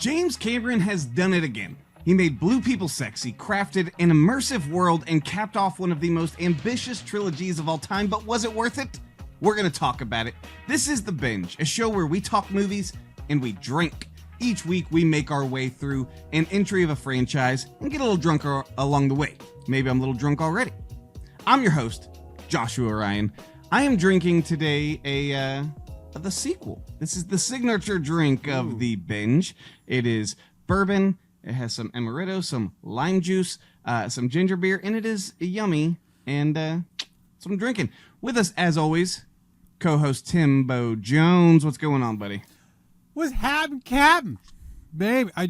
James Cameron has done it again. He made blue people sexy, crafted an immersive world, and capped off one of the most ambitious trilogies of all time, but was it worth it? We're going to talk about it. This is The Binge, a show where we talk movies and we drink. Each week we make our way through an entry of a franchise and get a little drunker along the way. Maybe I'm a little drunk already. I'm your host, Joshua Ryan. I am drinking today the sequel. This is the signature drink of The Binge. It is bourbon. It has some amaretto, some lime juice, some ginger beer, and it is yummy. And that's what I'm drinking. With us, as always, co-host Timbo Jones. What's going on, buddy? What's happening, Captain? Babe, I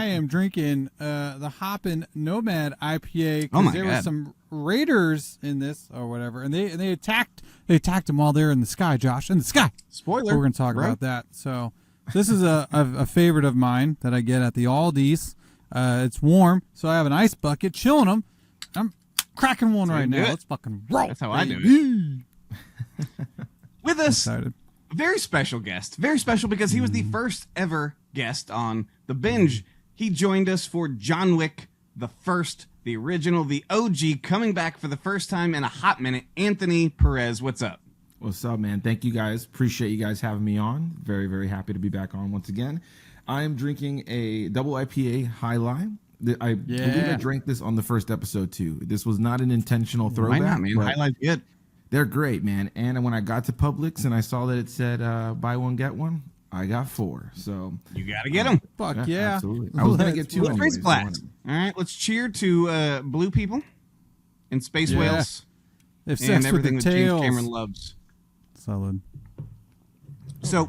am drinking the Hoppin' Nomad IPA because there were some raiders in this or whatever, and they attacked them while they're in the sky, Josh, in the sky. Spoiler. We're going to talk about that. So this is a favorite of mine that I get at the Aldi's. It's warm, so I have an ice bucket chilling them. I'm cracking one right now. Let's fucking roll. That's how I do it. With us, very special guest. Very special because he was the first ever guest on The Binge. He joined us for John Wick, the first, the original, the OG, coming back for the first time in a hot minute. Anthony Perez, what's up? What's up, man? Thank you guys. Appreciate you guys having me on. Very, very happy to be back on once again. I am drinking a double IPA High Lime. I believe I drank this on the first episode too. This was not an intentional throwback. Why not, man? High Lime's good. They're great, man. And when I got to Publix and I saw that it said buy one, get one, I got 4. So you got to get them. Fuck yeah. Absolutely. I was going to get 2 let's anyways. raise a glass. All right, let's cheer to blue people and space whales If and sex everything with that the James tails. Cameron loves. Solid. So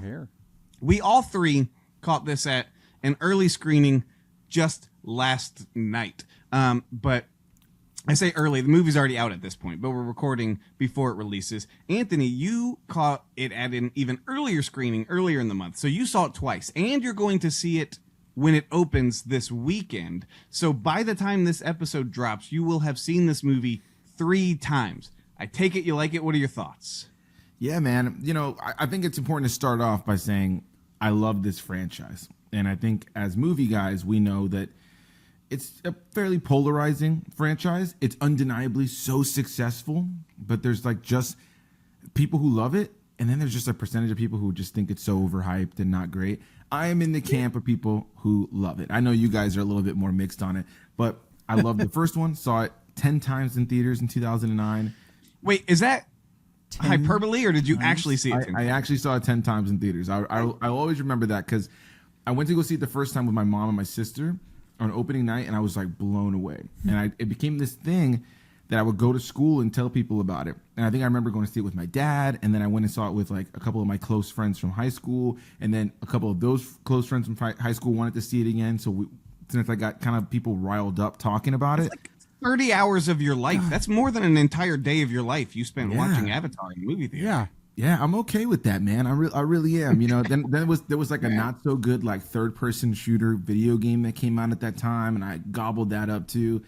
we all three caught this at an early screening just last night. But I say early, the movie's already out at this point, but we're recording before it releases. Anthony, you caught it at an even earlier screening earlier in the month. So you saw it twice, and you're going to see it when it opens this weekend. So by the time this episode drops, you will have seen this movie 3 times. I take it you like it. What are your thoughts? Yeah, man. You know, I think it's important to start off by saying I love this franchise. And I think as movie guys, we know that it's a fairly polarizing franchise. It's undeniably so successful, but there's like just people who love it, and then there's just a percentage of people who just think it's so overhyped and not great. I am in the camp of people who love it. I know you guys are a little bit more mixed on it, but I love the first one. Saw it 10 times in theaters in 2009. Wait, is that hyperbole, or did you actually see it? I actually saw it 10 times in theaters. I always remember that because I went to go see it the first time with my mom and my sister on opening night, and I was like blown away. And it became this thing that I would go to school and tell people about it. And I think I remember going to see it with my dad, and then I went and saw it with like a couple of my close friends from high school, and then a couple of those close friends from high school wanted to see it again. So since I got kind of people riled up talking about it. Like 30 hours of your life. That's more than an entire day of your life you spent watching Avatar in the movie theater. Yeah, I'm okay with that, man. I really am. You know, then there was like a not so good like third-person shooter video game that came out at that time, and I gobbled that up too.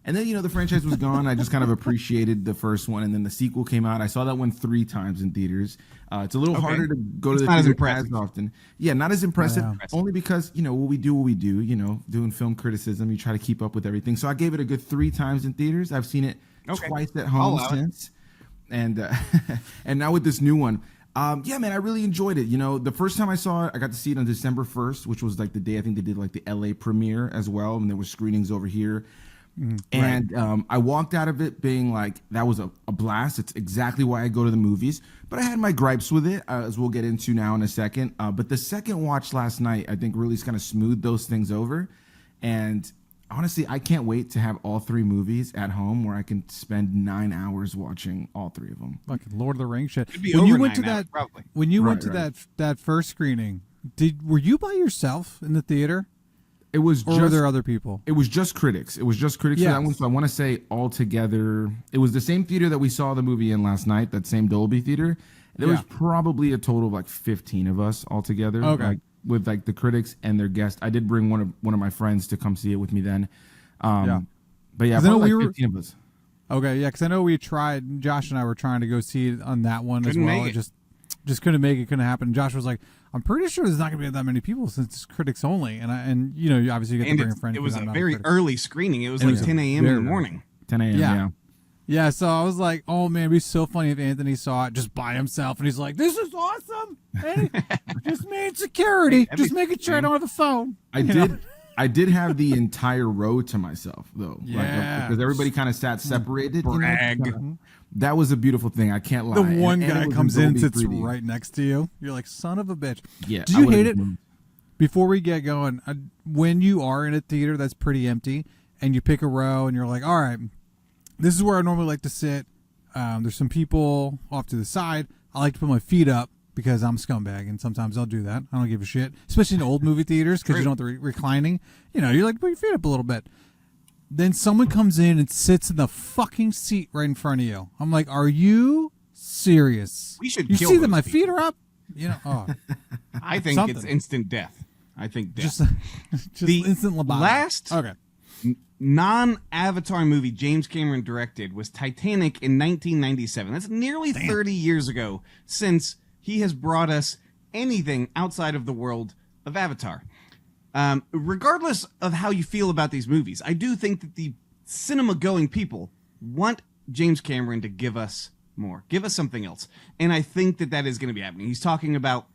And then, you know, the franchise was gone. I just kind of appreciated the first one, and then the sequel came out. I saw that one 3 times in theaters. It's a little harder to go to the theater as often. Yeah, not as impressive. Only because, you know, what we do, you know, doing film criticism, you try to keep up with everything. So I gave it a good 3 times in theaters. I've seen it twice at home since. And and now with this new one, yeah, man, I really enjoyed it. You know, the first time I saw it, I got to see it on December 1st, which was like the day I think they did like the LA premiere as well, and there were screenings over here. And I walked out of it being like, that was a blast. It's exactly why I go to the movies. But I had my gripes with it, as we'll get into now in a second. But the second watch last night, I think really kind of smoothed those things over. And honestly, I can't wait to have all 3 movies at home where I can spend 9 hours watching all 3 of them. Like Lord of the Rings shit. When you went to that, when you went to that first screening, were you by yourself in the theater? It was or were there other people? It was just critics. For that one. So I want to say altogether, it was the same theater that we saw the movie in last night, that same Dolby theater. There was probably a total of like 15 of us altogether. Okay. Like, with like the critics and their guests. I did bring one of my friends to come see it with me then. But yeah, probably like 15 of us. Okay, yeah, because I know Josh and I were trying to go see it on that one couldn't as well. Make it. Just couldn't make it, couldn't happen. And Josh was like, I'm pretty sure there's not going to be that many people since it's critics only. And you know, obviously you get to bring a friend. It was a very early screening. It was like 10 a.m. in the morning. 10 a.m. Yeah. Yeah, so I was like, oh man, it'd be so funny if Anthony saw it just by himself and he's like, this is awesome. And just made security. Just making sure I don't have a phone. I did have the entire row to myself though. Yeah. Because everybody kind of sat separated. Brag. You know? That was a beautiful thing. I can't lie. The one guy comes in and sits 3D. right next to you. You're like, son of a bitch. Yeah. Did you hate it? Before we get going, when you are in a theater that's pretty empty and you pick a row and you're like, all right, this is where I normally like to sit. There's some people off to the side. I like to put my feet up because I'm a scumbag, and sometimes I'll do that. I don't give a shit, especially in old movie theaters because you don't have the reclining. You know, you're like, put your feet up a little bit. Then someone comes in and sits in the fucking seat right in front of you. I'm like, are you serious? We should. You kill see those that my people. feet are up? You know, I think Something. it's instant death. I think death. just The instant lobotomy. last Okay. non-Avatar movie James Cameron directed was Titanic in 1997. That's nearly 30 years ago since he has brought us anything outside of the world of Avatar. Regardless of how you feel about these movies, I do think that the cinema-going people want James Cameron to give us more, give us something else. And I think that is going to be happening. He's talking about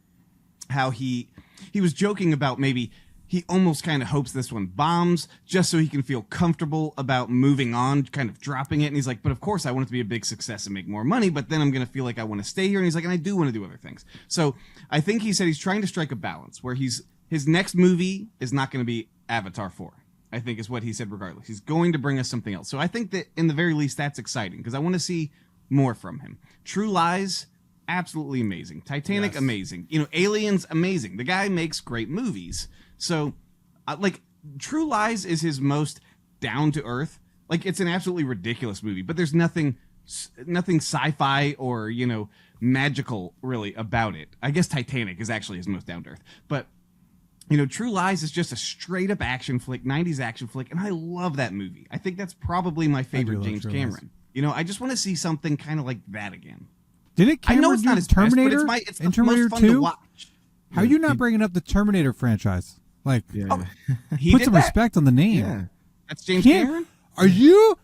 how he was joking about maybe he almost kind of hopes this one bombs just so he can feel comfortable about moving on, kind of dropping it. And he's like, but of course I want it to be a big success and make more money, but then I'm going to feel like I want to stay here. And he's like, and I do want to do other things. So I think he said he's trying to strike a balance where his next movie is not going to be Avatar 4, I think is what he said regardless. He's going to bring us something else. So I think that in the very least, that's exciting because I want to see more from him. True Lies, absolutely amazing. Titanic, Yes. amazing. You know, Aliens, amazing. The guy makes great movies. So, like, True Lies is his most down-to-earth. Like, it's an absolutely ridiculous movie, but there's nothing sci-fi or, you know, magical, really, about it. I guess Titanic is actually his most down-to-earth. But, you know, True Lies is just a straight-up action flick, 90s action flick, and I love that movie. I think that's probably my favorite James Cameron. You know, I just want to see something kind of like that again. Didn't Cameron I know it's not do his Terminator? best, but it's the Terminator most fun 2? to watch. How are you not bringing up the Terminator franchise? Like, He put did some that. respect on the name. Yeah. That's James Cameron? Are you?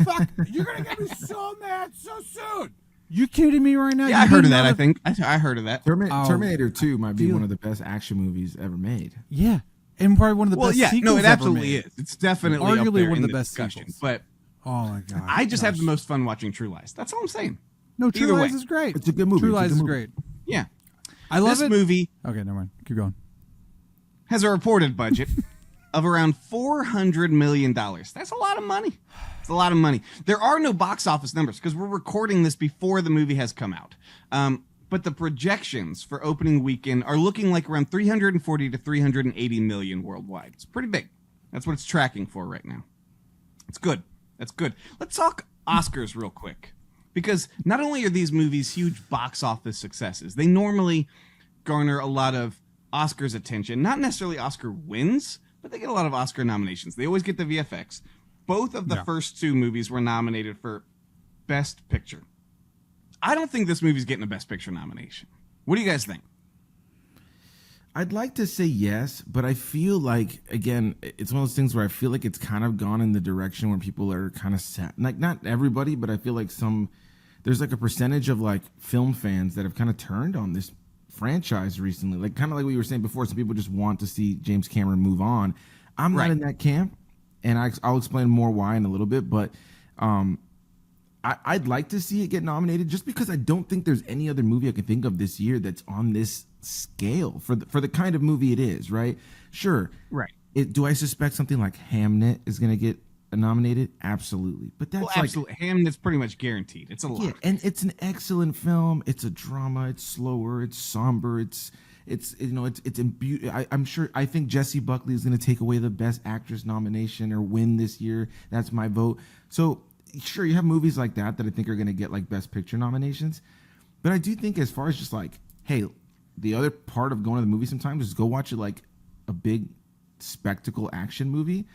Fuck, you're going to get me so mad so soon. You kidding me right now? Yeah, I heard of that, I think. I heard of that. Terminator 2 might be one of the best action movies ever made. Yeah. And probably one of the best sequels no, it ever absolutely made. is. It's definitely up Arguably there one of in the best discussion. sequels. But oh my god, I just have the most fun watching True Lies. That's all I'm saying. No, True Either Lies way. is great. It's a good movie. True It's a Lies good is movie. great. Yeah. I love this it. movie Okay, never mind. Keep going. has a reported budget of around $400 million. That's a lot of money. It's a lot of money. There are no box office numbers because we're recording this before the movie has come out. But the projections for opening weekend are looking like around 340 to 380 million worldwide. It's pretty big. That's what it's tracking for right now. It's good. That's good. Let's talk Oscars real quick. Because not only are these movies huge box office successes, they normally garner a lot of Oscars attention. Not necessarily Oscar wins, but they get a lot of Oscar nominations. They always get the VFX. Both of the first two movies were nominated for Best Picture. I don't think this movie's getting a Best Picture nomination. What do you guys think? I'd like to say yes, but I feel like, again, it's one of those things where I feel like it's kind of gone in the direction where people are kind of sad. Like, not everybody, but I feel like there's like a percentage of like film fans that have kind of turned on this franchise recently. Like, kind of like what you were saying before, some people just want to see James Cameron move on. I'm not in that camp, and I'll explain more why in a little bit, but I'd like to see it get nominated just because I don't think there's any other movie I can think of this year that's on this scale for the kind of movie it is, right? Sure. Right. Do I suspect something like Hamnet is going to get nominated? Absolutely. But that's absolutely. Hamnet's pretty much guaranteed. It's a lot. Yeah, and it's an excellent film. It's a drama. It's slower. It's somber. I think Jessie Buckley is going to take away the Best Actress nomination or win this year. That's my vote. So sure, you have movies like that I think are going to get like Best Picture nominations. But I do think as far as just like, hey, the other part of going to the movie sometimes is go watch it like a big spectacle action movie.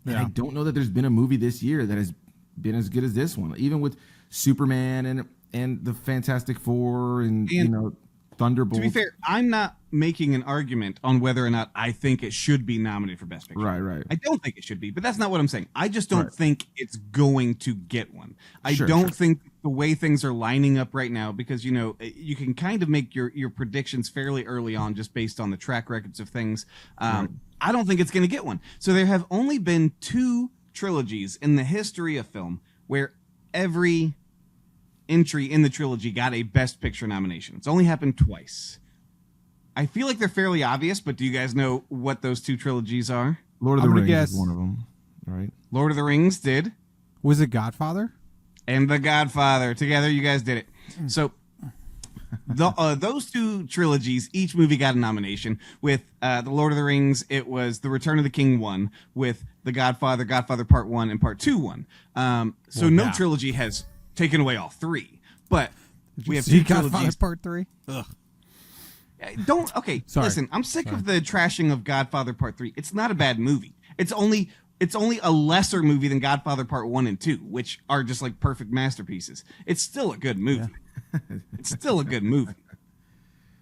And I don't know that there's been a movie this year that has been as good as this one. Even with Superman and the Fantastic Four and you know, Thunderbolt. To be fair, I'm not making an argument on whether or not I think it should be nominated for Best Picture. Right. I don't think it should be, but that's not what I'm saying. I just don't think it's going to get one. I don't think the way things are lining up right now, because, you can kind of make your predictions fairly early on just based on the track records of things. I don't think it's going to get one. So there have only been 2 trilogies in the history of film where every entry in the trilogy got a Best Picture nomination. It's only happened twice. I feel like they're fairly obvious, but do you guys know what those 2 trilogies are? Lord of the Rings is one of them, right? Lord of the Rings did. Was it Godfather? And The Godfather. Together, you guys did it. So those 2 trilogies, each movie got a nomination. With The Lord of the Rings, it was The Return of the King won. With The Godfather, Godfather Part 1 and Part 2 won. No trilogy has taken away all 3. But we have 2 trilogies. Godfather Part 3? Ugh. Listen, I'm sick of the trashing of Godfather Part 3. It's not a bad movie. It's only a lesser movie than Godfather Part 1 and 2, which are just like perfect masterpieces. It's still a good movie. Yeah. It's still a good movie.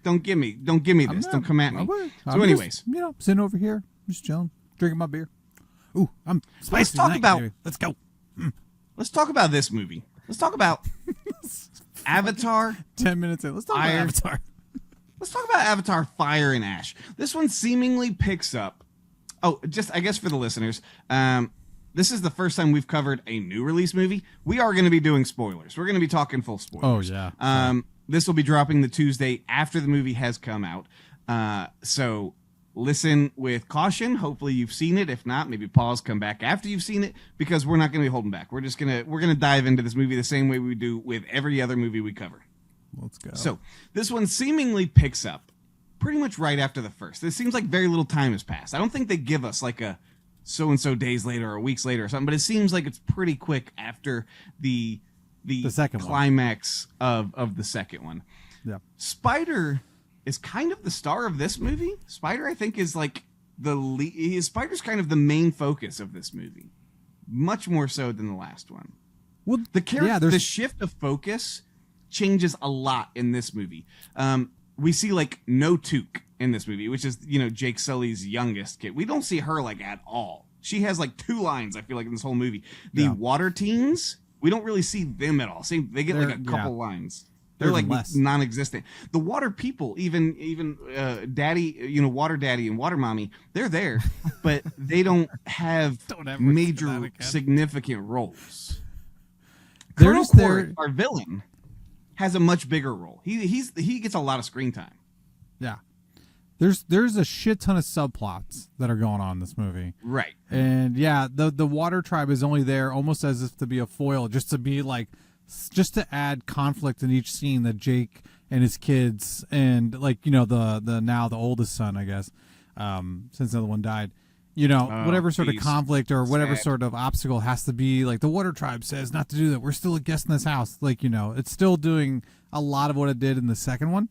Don't give me this. Don't come at me. Anyways, just, sitting over here, just chilling, drinking my beer. Ooh, I'm spicy. Let's talk about. Baby. Let's go. Let's talk about this movie. Let's talk about Avatar. 10 minutes in. Let's talk about Avatar. Let's talk about Avatar: Fire and Ash. This one seemingly picks up. Oh, just I guess for the listeners, this is the first time we've covered a new release movie. We are going to be doing spoilers. We're going to be talking full spoilers. Oh yeah. This will be dropping the Tuesday after the movie has come out. So listen with caution. Hopefully you've seen it. If not, maybe pause, come back after you've seen it, because we're not going to be holding back. We're gonna dive into this movie the same way we do with every other movie we cover. Let's go. So this one seemingly picks up pretty much right after the first. It seems like very little time has passed. I don't think they give us like a so-and-so days later or weeks later or something, but it seems like it's pretty quick after the second climax of the second one. Yeah. Spider is kind of the star of this movie. Spider, I think, is like Spider's kind of the main focus of this movie, much more so than the last one. Well, the shift of focus changes a lot in this movie. We see like no Took in this movie, which is, Jake Sully's youngest kid. We don't see her like at all. She has like 2 lines, I feel like, in this whole movie. The water teens, we don't really see them at all. They get like a couple lines. They're like non-existent. The water people, even daddy, water daddy and water mommy, they're there, but they don't have major significant roles. Colonel Court, our villain, has a much bigger role. He gets a lot of screen time. Yeah. There's a shit ton of subplots that are going on in this movie. Right. And the water tribe is only there almost as if to be a foil, just to add conflict in each scene that Jake and his kids and the now the oldest son, I guess, since the other one died, whatever sort of conflict or whatever sort of obstacle has to be, like the water tribe says not to do that. We're still a guest in this house. It's still doing a lot of what it did in the second one.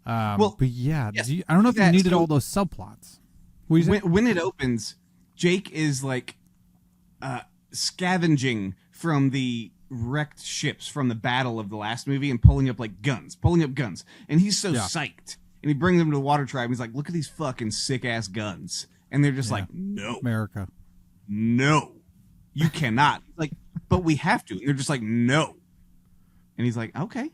But yeah, yes, I don't know if you needed all those subplots. When it opens, Jake is like scavenging from the wrecked ships from the battle of the last movie and pulling up guns, and he's so psyched. And he brings them to the water tribe. And he's like, "Look at these fucking sick ass guns," and they're just like, "No, America, no, you cannot." Like, but we have to. And they're just like, "No," and he's like, "Okay."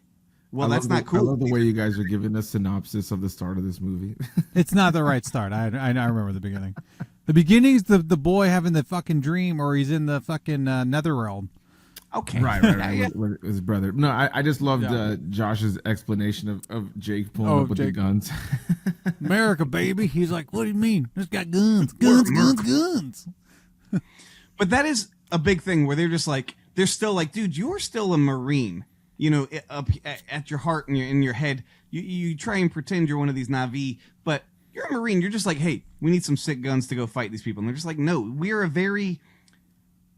Well, that's not cool. I love the way you guys are giving a synopsis of the start of this movie. It's not the right start. I remember the beginning. The beginning's the boy having the fucking dream, or he's in the fucking netherrealm. Okay. Right. With his brother. No, I just loved Josh's explanation of Jake pulling up with the guns. America, baby. He's like, what do you mean? There's got guns. Guns. But that is a big thing where they're still like, dude, you're still a Marine. Up at your heart and in your head, you try and pretend you're one of these Na'vi, but you're a Marine. You're just like, hey, we need some sick guns to go fight these people. And they're just like, no, we're a very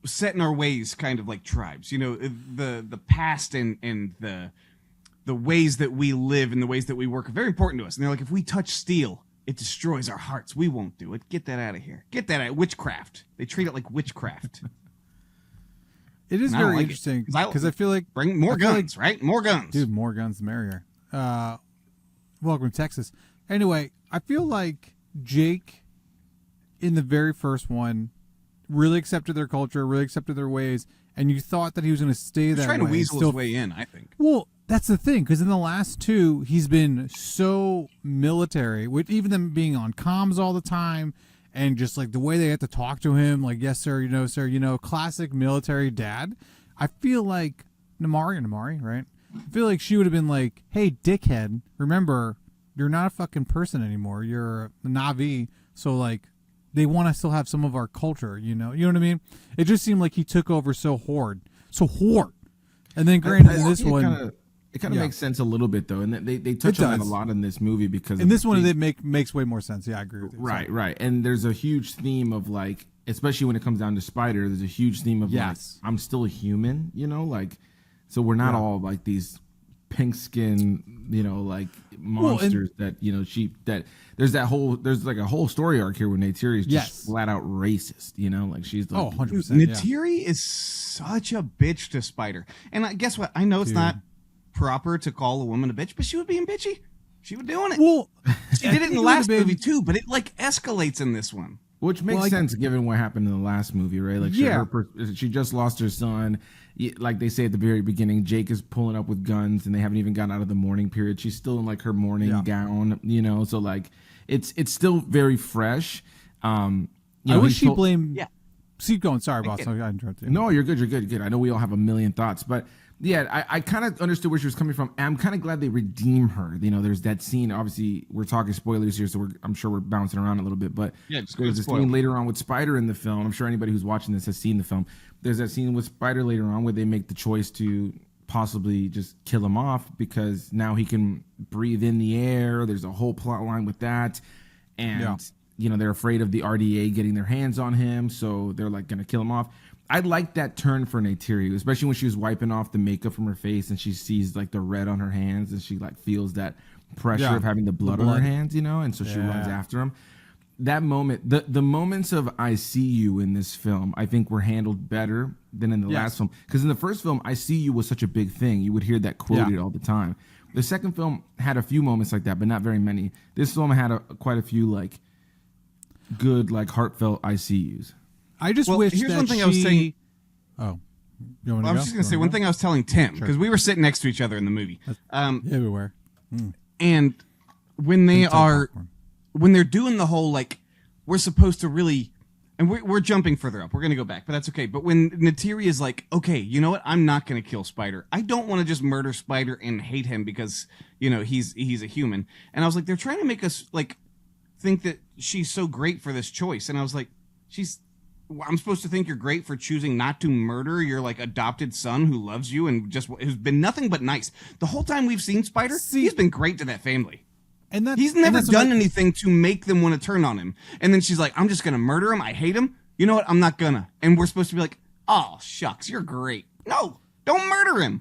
set in our ways kind of like tribes. The past and the ways that we live and the ways that we work are very important to us. And they're like, if we touch steel, it destroys our hearts. We won't do it. Get that out of here. Get that out. Witchcraft. They treat it like witchcraft. It is very interesting because I feel like bring more guns, right? More guns, dude. More guns, the merrier. Welcome to Texas. Anyway, I feel like Jake, in the very first one, really accepted their culture, really accepted their ways, and you thought that he was going to stay that way. He's trying to weasel his way in, I think. Well, that's the thing, because in the last two, he's been so military, with even them being on comms all the time, and just like the way they had to talk to him, like, yes, sir, classic military dad. I feel like Namari, right? I feel like she would have been like, hey, dickhead, remember, you're not a fucking person anymore. You're a Na'vi, so like, they want to still have some of our culture, you know what I mean? It just seemed like he took over so hard. And then granted, in this one, it kind of makes sense a little bit though, and they touch on that a lot in this movie because in this one it makes way more sense. Yeah, I agree with you. Right, and there's a huge theme of like, especially when it comes down to Spider, there's a huge theme of like, I'm still a human, like, so we're not all like these pink skin, like monsters that there's like a whole story arc here where Neytiri is just flat out racist, like she's like 100%. Neytiri is such a bitch to Spider, and guess what? I know it's not proper to call a woman a bitch, but she was being bitchy. She was doing it. Well, she did it in the last movie too, but it like escalates in this one. Which makes sense given what happened in the last movie, right? Like, she just lost her son. Like they say at the very beginning, Jake is pulling up with guns, and they haven't even gotten out of the mourning period. She's still in like her mourning gown, so like it's still very fresh. I wish she blamed. Yeah, keep going. Sorry, boss. I interrupted you. No, you're good. I know we all have a million thoughts, but yeah, I kind of understood where she was coming from. I'm kind of glad they redeem her. There's that scene. Obviously, we're talking spoilers here, so I'm sure we're bouncing around a little bit. But there's a scene later on with Spider in the film. I'm sure anybody who's watching this has seen the film. There's that scene with Spider later on where they make the choice to possibly just kill him off because now he can breathe in the air. There's a whole plot line with that. And, they're afraid of the RDA getting their hands on him, so they're like going to kill him off. I like that turn for Neytiri, especially when she was wiping off the makeup from her face and she sees like the red on her hands and she like feels that pressure of having the blood on her hands, and so she runs after him. That moment, the moments of I see you in this film, I think were handled better than in the last film. Because in the first film, I see you was such a big thing. You would hear that quoted all the time. The second film had a few moments like that, but not very many. This film had quite a few like good, like heartfelt I see yous. I just wish here's that one thing I was saying. Oh, I was just going to say one thing I was telling Tim, because we were sitting next to each other in the movie. Yeah, we were. And when when they're doing the whole, like, we're supposed to really, and we're jumping further up. We're going to go back, but that's okay. But when Neytiri is like, okay, you know what? I'm not going to kill Spider. I don't want to just murder Spider and hate him because, he's a human. And I was like, they're trying to make us, like, think that she's so great for this choice. And I was like, I'm supposed to think you're great for choosing not to murder your like adopted son who loves you and just who's been nothing but nice the whole time we've seen Spider. He's been great to that family, and he's never done anything to make them want to turn on him. And then she's like, "I'm just gonna murder him. I hate him. You know what? I'm not gonna." And we're supposed to be like, "Oh shucks, you're great." No, don't murder him.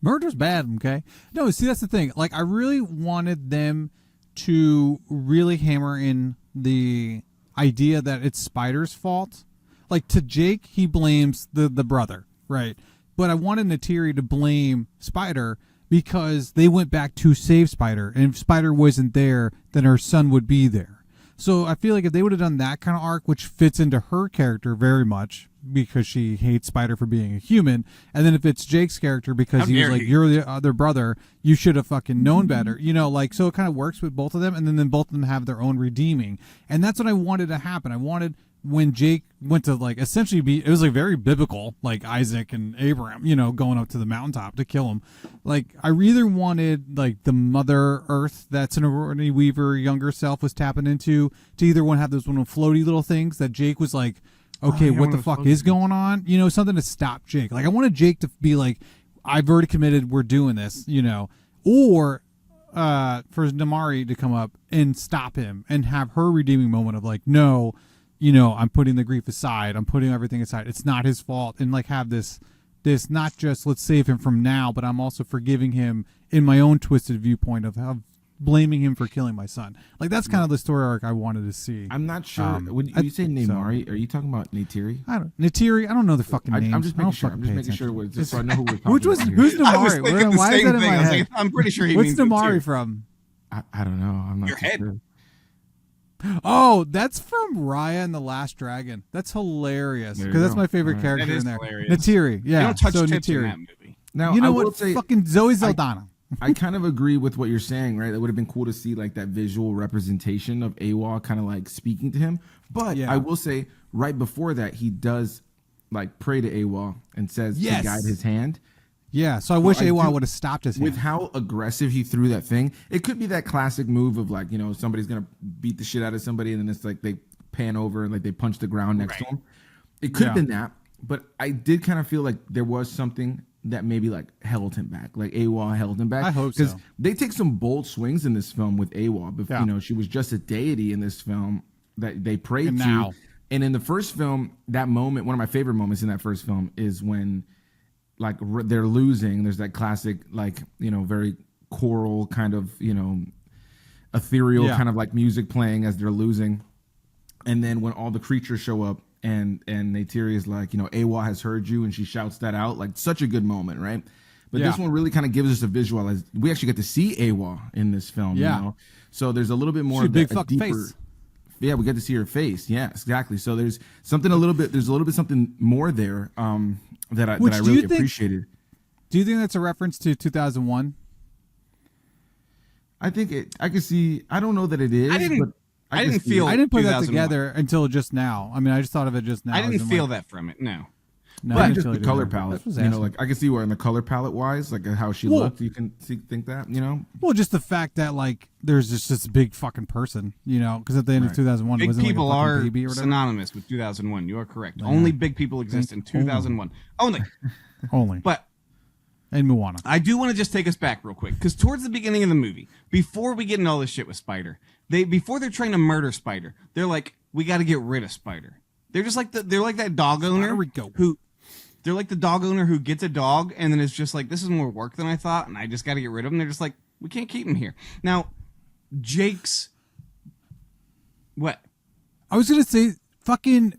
Murder's bad. Okay. No, see that's the thing. Like I really wanted them to really hammer in the idea that it's Spider's fault. Like to Jake, he blames the brother, right? But I wanted Neytiri to blame Spider because they went back to save Spider, and if Spider wasn't there, then her son would be there. So I feel like if they would have done that kind of arc, which fits into her character very much because she hates Spider for being a human, and then if it's Jake's character because he was like, you're the other brother, you should have fucking known better, like, so it kind of works with both of them, and then both of them have their own redeeming. And that's what I wanted to happen. I wanted when Jake went to like essentially it was like very biblical, like Isaac and Abraham, going up to the mountaintop to kill him. Like I either wanted like the Mother Earth that Sigourney Weaver younger self was tapping into to either one have those one of floaty little things that Jake was like, okay, what the fuck is going on? Something to stop Jake. Like I wanted Jake to be like, I've already committed, we're doing this, or for Namari to come up and stop him and have her redeeming moment of like, no, I'm putting the grief aside. I'm putting everything aside. It's not his fault. And like have this not just let's save him from now, but I'm also forgiving him in my own twisted viewpoint of blaming him for killing my son. Like that's kind of the story arc I wanted to see. I'm not sure. When you say Namari, are you talking about Neytiri? Neytiri. I don't know the fucking names. I'm just making sure. Just so I know who we're talking Who's Namari? I was thinking the why same is that in thing. my head? I'm pretty sure he What's means Namari Neytiri. from? I don't know. I'm not Your head. sure. Oh, that's from Raya and the Last Dragon. That's hilarious because that's my favorite character in there. Hilarious. Neytiri. Yeah. They don't touch so tits in Neytiri. that movie. Now, You know I what? will say, Fucking Zoe Saldana. I kind of agree with what you're saying, right? It would have been cool to see like that visual representation of AWOL kind of like speaking to him. But Yeah. I will say, right before that, he does like pray to AWOL and says Yes. to guide his hand. Yeah. So I wish I AWOL do- would have stopped his hand. With how aggressive he threw that thing, it could be that classic move of like, somebody's gonna beat the shit out of somebody, and then it's like they pan over and like they punch the ground next to him. It could have Yeah. been that, but I did kind of feel like there was something that maybe like held him back, like AWOL held him back. I hope because so. they take some bold swings in this film with AWOL. But Yeah. she was just a deity in this film that they prayed And to. now. And in the first film, that moment, one of my favorite moments in that first film is when like they're losing. There's that classic, like, very choral kind of, ethereal Yeah. kind of like music playing as they're losing. And then when all the creatures show up and Neytiri is like, AWOL has heard you, and she shouts that out, like such a good moment, right? But this one really kind of gives us a visual. As we actually get to see AWOL in this film, Yeah. So there's a little bit more She's a of big that, fucking deeper, face. Yeah, we get to see her face. Yeah, exactly. So there's something a little bit something more there that I really appreciated. Do you think that's a reference to 2001? I think I can see. I don't know that it is. I didn't put that 2001. together until just now. I mean, I just thought of it just now. I didn't as in, feel like, that from it. No. No, But I just totally the color didn't. palette, That's what I was asking. like I can see where in the color palette wise, like how she Well- looked, you can think that, Well, just the fact that like there's just this big fucking person, because at the end of 2001, it Big wasn't people like a fucking are baby or whatever. synonymous with 2001. You are correct. Only big people exist in 2001. Only. Only But and Moana. I do want to just take us back real quick, because towards the beginning of the movie, before we get into all this shit with Spider, before they're trying to murder Spider, they're like, we got to get rid of Spider. They're just like they're like that dog owner who. They're like the dog owner who gets a dog and then is just like, this is more work than I thought, and I just got to get rid of him. They're just like, we can't keep him here. Now, Jake's... What? I was gonna say fucking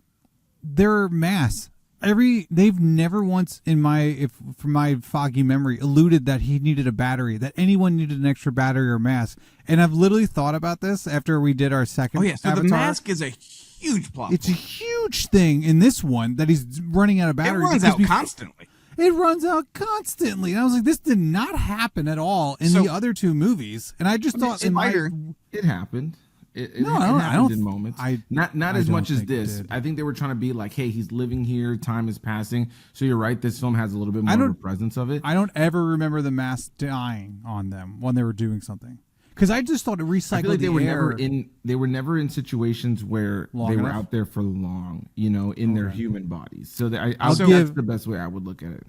their mass. They've never once from my foggy memory alluded that he needed a battery, that anyone needed an extra battery or mask. And I've literally thought about this after we did our second. Oh yeah, so Avatar. the mask is a huge plot. It's a huge thing in this one that he's running out of It battery. runs out constantly. It runs out constantly. And I was like, this did not happen at all in the other two movies. And I just thought it happened. It I happened don't. in moments. I not as don't much as think it this. did. I think they were trying to be like, hey, he's living here. Time is passing. So you're right. This film has a little bit more of a presence of it. I don't ever remember the mask dying on them when they were doing something. Because I just thought it recycled I feel like the air. they were never in situations where Long they were enough? out there for long, in their human bodies. So I'll that's give- the best way I would look at it.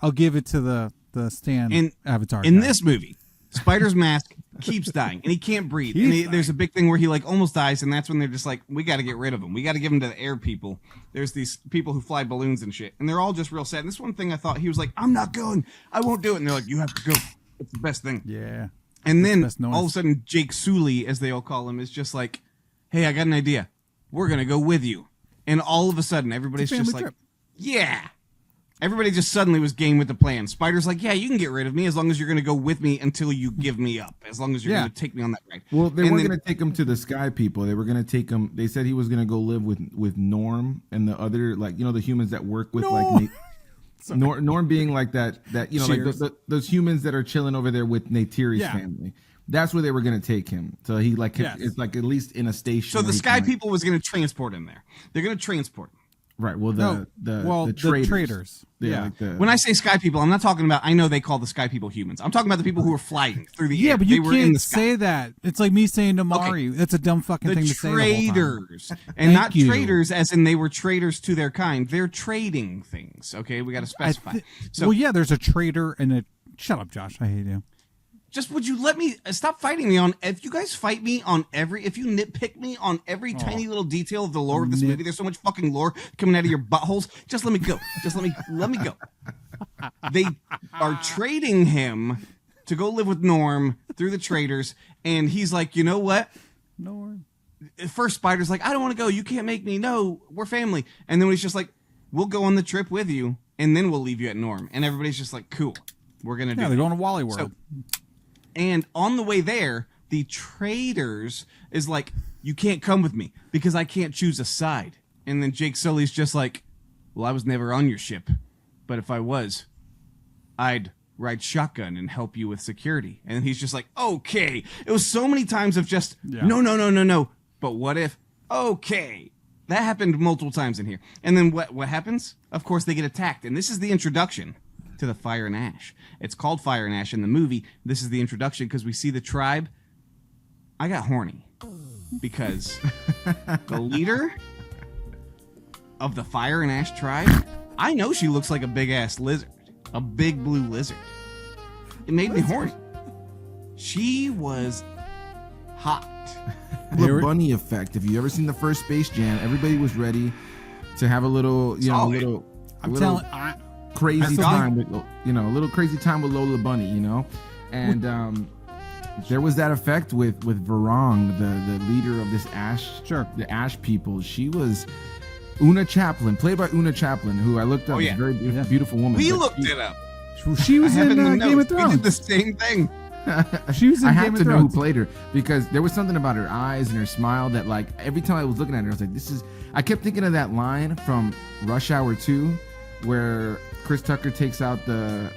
I'll give it to the Stan Avatar. In guy. this movie, Spider's mask keeps dying, and he can't breathe. And there's a big thing where he like almost dies, and that's when they're just like, we got to get rid of him. We got to give him to the air people. There's these people who fly balloons and shit, and they're all just real sad. And this one thing I thought, he was like, I'm not going. I won't do it. And they're like, you have to go. It's the best thing. Yeah. And then best noise. all of a sudden, Jake Sully, as they all call him, is just like, hey, I got an idea. We're going to go with you. And all of a sudden, everybody's just like, trip. yeah. Everybody just suddenly was game with the plan. Spider's like, yeah, you can get rid of me as long as you're going to go with me until you give me up. As long as you're going to take me on that ride. Well, they weren't going to take him to the Sky People. They were going to take him. They said he was going to go live with Norm and the other, like, the humans that work with, like, Norm being like that, like those humans that are chilling over there with Neytiri's family. That's where they were going to take him. So he it's like at least in a station. So the Sky People was going to transport him there. They're going to transport him. Right. Well, the traders. Yeah. When I say Sky People, I'm not talking about. I know they call the Sky People humans. I'm talking about the people who are flying through the air. Yeah, but they you were in can't the sky. say that. It's like me saying to Mari. That's a dumb fucking thing to say. Traders, and not traders, as in they were traders to their kind. They're trading things. Okay, we got to specify. Well, yeah, there's a trader and a. Shut up, Josh. I hate you. Just would you let me stop fighting me on? If you guys fight me on if you nitpick me on every tiny little detail of the lore of this movie, there's so much fucking lore coming out of your buttholes. Just let me go. Just let me go. They are trading him to go live with Norm through the traders, and he's like, you know what? Norm. First, Spider's like, I don't want to go. You can't make me. No, we're family. And then he's just like, we'll go on the trip with you, and then we'll leave you at Norm. And everybody's just like, cool. We're gonna do. Yeah, they're going to Wally World. And on the way there, the traders is like, you can't come with me because I can't choose a side. And then Jake Sully's just like, well, I was never on your ship, but if I was, I'd ride shotgun and help you with security. And he's just like, okay. It was so many times of just, no. But what if, okay. That happened multiple times in here. And then what happens? Of course, they get attacked. And this is the introduction to the Fire and Ash. It's called Fire and Ash in the movie. This is the introduction because we see the tribe. I got horny because the leader of the Fire and Ash tribe, I know she looks like a big-ass lizard. A big blue lizard. It made me horny. She was hot. The bunny effect. If you ever seen the first Space Jam, everybody was ready to have a little, crazy time with, a little crazy time with Lola Bunny, and there was that effect with Varong, the leader of this Ash, the Ash people. She was Una Chaplin, played by Una Chaplin, who I looked up. Oh, yeah. Is a very beautiful woman. We looked it up. She was in Game of Thrones. We did the same thing. She was in I Game have of to Thrones. know who played her because there was something about her eyes and her smile that, like, every time I was looking at her, I was like, I kept thinking of that line from Rush Hour 2 where Chris Tucker takes out the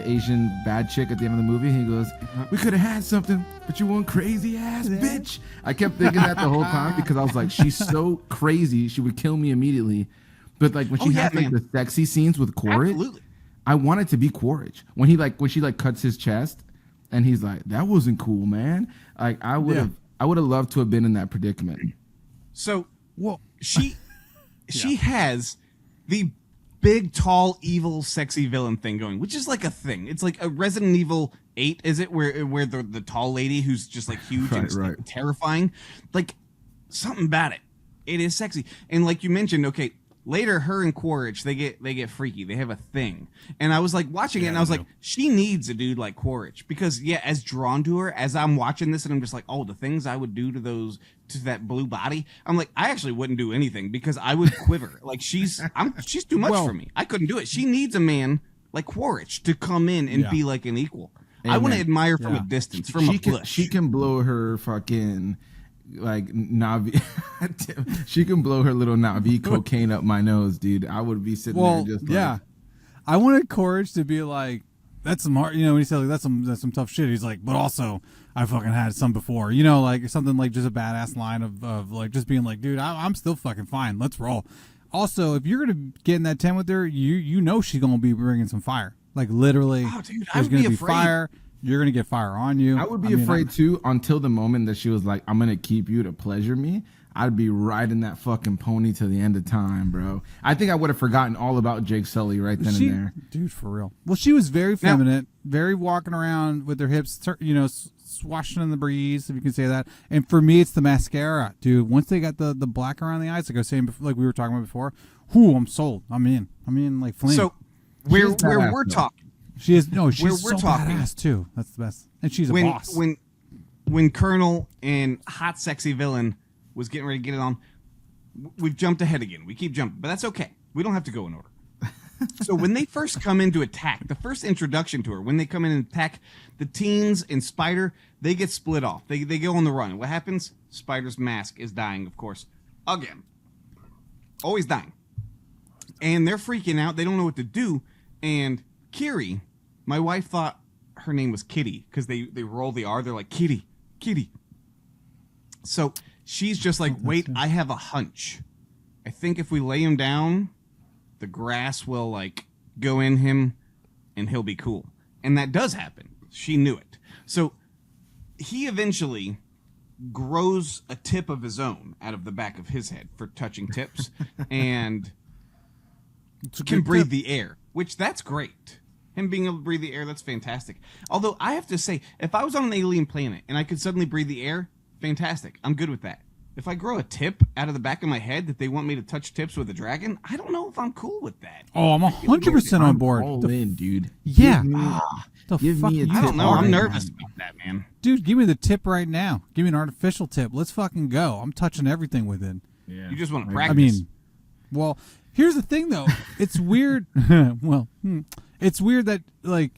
Asian bad chick at the end of the movie. He goes, we could have had something, but you one crazy ass bitch. I kept thinking that the whole time because I was like, she's so crazy, she would kill me immediately. But like when she had like the sexy scenes with Quaritch, I wanted to be Quaritch. When she cuts his chest and he's like, that wasn't cool, man. Like I would have loved to have been in that predicament. So she has the big, tall, evil, sexy villain thing going, which is like a thing. It's like a Resident Evil 8, is it? Where the tall lady who's just like huge and like, terrifying. Like something about it. It is sexy. And like you mentioned, okay, later her and Quaritch, they get freaky. They have a thing. And I was like watching it and I was like, she needs a dude like Quaritch. Because as drawn to her, as I'm watching this and I'm just like, oh, the things I would do to that blue body, I'm like, I actually wouldn't do anything because I would quiver. Like she's too much for me. I couldn't do it. She needs a man like Quaritch to come in and be like an equal. Amen. I want to admire from a distance, from a bush. She can blow her fucking like Navi. She can blow her little Navi cocaine up my nose, dude. I would be sitting there just like, I wanted Quaritch to be like, that's some hard, when he said like that's some tough shit. He's like, but also I fucking had some before, like something like just a badass line of like just being like, dude, I'm still fucking fine. Let's roll. Also, if you're gonna get in that tent with her, you know she's gonna be bringing some fire. Like literally, dude, there's gonna be fire. You're gonna get fire on you. I would be afraid too until the moment that she was like, I'm gonna keep you to pleasure me. I'd be riding that fucking pony to the end of time, bro. I think I would have forgotten all about Jake Sully right then and there. Dude, for real. Well, she was very feminine, very walking around with her hips, swashing in the breeze, if you can say that. And for me, it's the mascara, dude. Once they got the black around the eyes, like I was saying, like we were talking about before, I'm sold. I'm in like flame. So where we're talking. She's so badass too. That's the best. And she's a boss. When Colonel and hot sexy villain was getting ready to get it on, we've jumped ahead again. We keep jumping, but that's okay. We don't have to go in order. So when they first come in to attack, the first introduction to her, when they come in and attack, the teens and Spider, they get split off. They go on the run. What happens? Spider's mask is dying, of course. Again. Always dying. And they're freaking out. They don't know what to do. And Kiri, my wife thought her name was Kitty because they roll the R. They're like, Kitty. So she's just like, wait, I have a hunch. I think if we lay him down, the grass will like go in him and he'll be cool. And that does happen. She knew it. So he eventually grows a tip of his own out of the back of his head for touching tips and can breathe the air, which that's great. Him being able to breathe the air, that's fantastic. Although I have to say, if I was on an alien planet and I could suddenly breathe the air, fantastic. I'm good with that. If I grow a tip out of the back of my head that they want me to touch tips with a dragon, I don't know if I'm cool with that. Oh, I'm 100% on board. All in, dude. Yeah. Give me a tip. I don't know. I'm nervous about that, man. Dude, give me the tip right now. Give me an artificial tip. Let's fucking go. I'm touching everything with it. Yeah. You just want to practice. I mean, well, here's the thing, though. It's weird. It's weird that, like,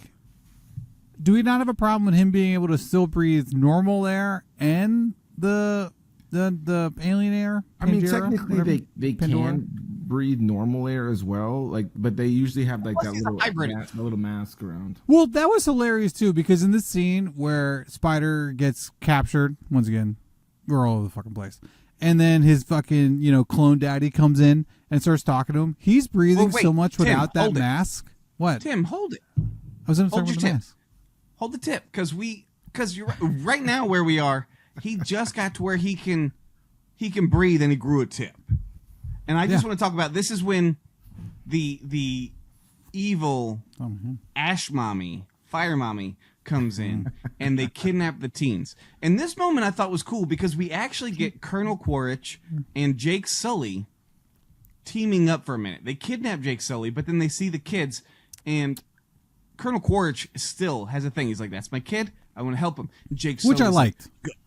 do we not have a problem with him being able to still breathe normal air and the alien air? I mean, Pandora, technically they Pandora? can breathe normal air as well, like, but they usually have like that little mask around. Well, that was hilarious too, because in this scene where Spider gets captured, once again, we're all over the fucking place, and then his fucking clone daddy comes in and starts talking to him. He's breathing so much without that mask. What? Tim, hold it. I was going to hold start your with the tip. mask. Hold the tip, because you're right now where we are. He just got to where he can breathe, and he grew a tip. And I just want to talk about this is when the evil Ash Mommy, Fire Mommy, comes in and they kidnap the teens. And this moment I thought was cool because we actually get Colonel Quaritch and Jake Sully teaming up for a minute. They kidnap Jake Sully, but then they see the kids, and Colonel Quaritch still has a thing. He's like, "That's my kid. I want to help him." And Jake Sully, which I liked. Like,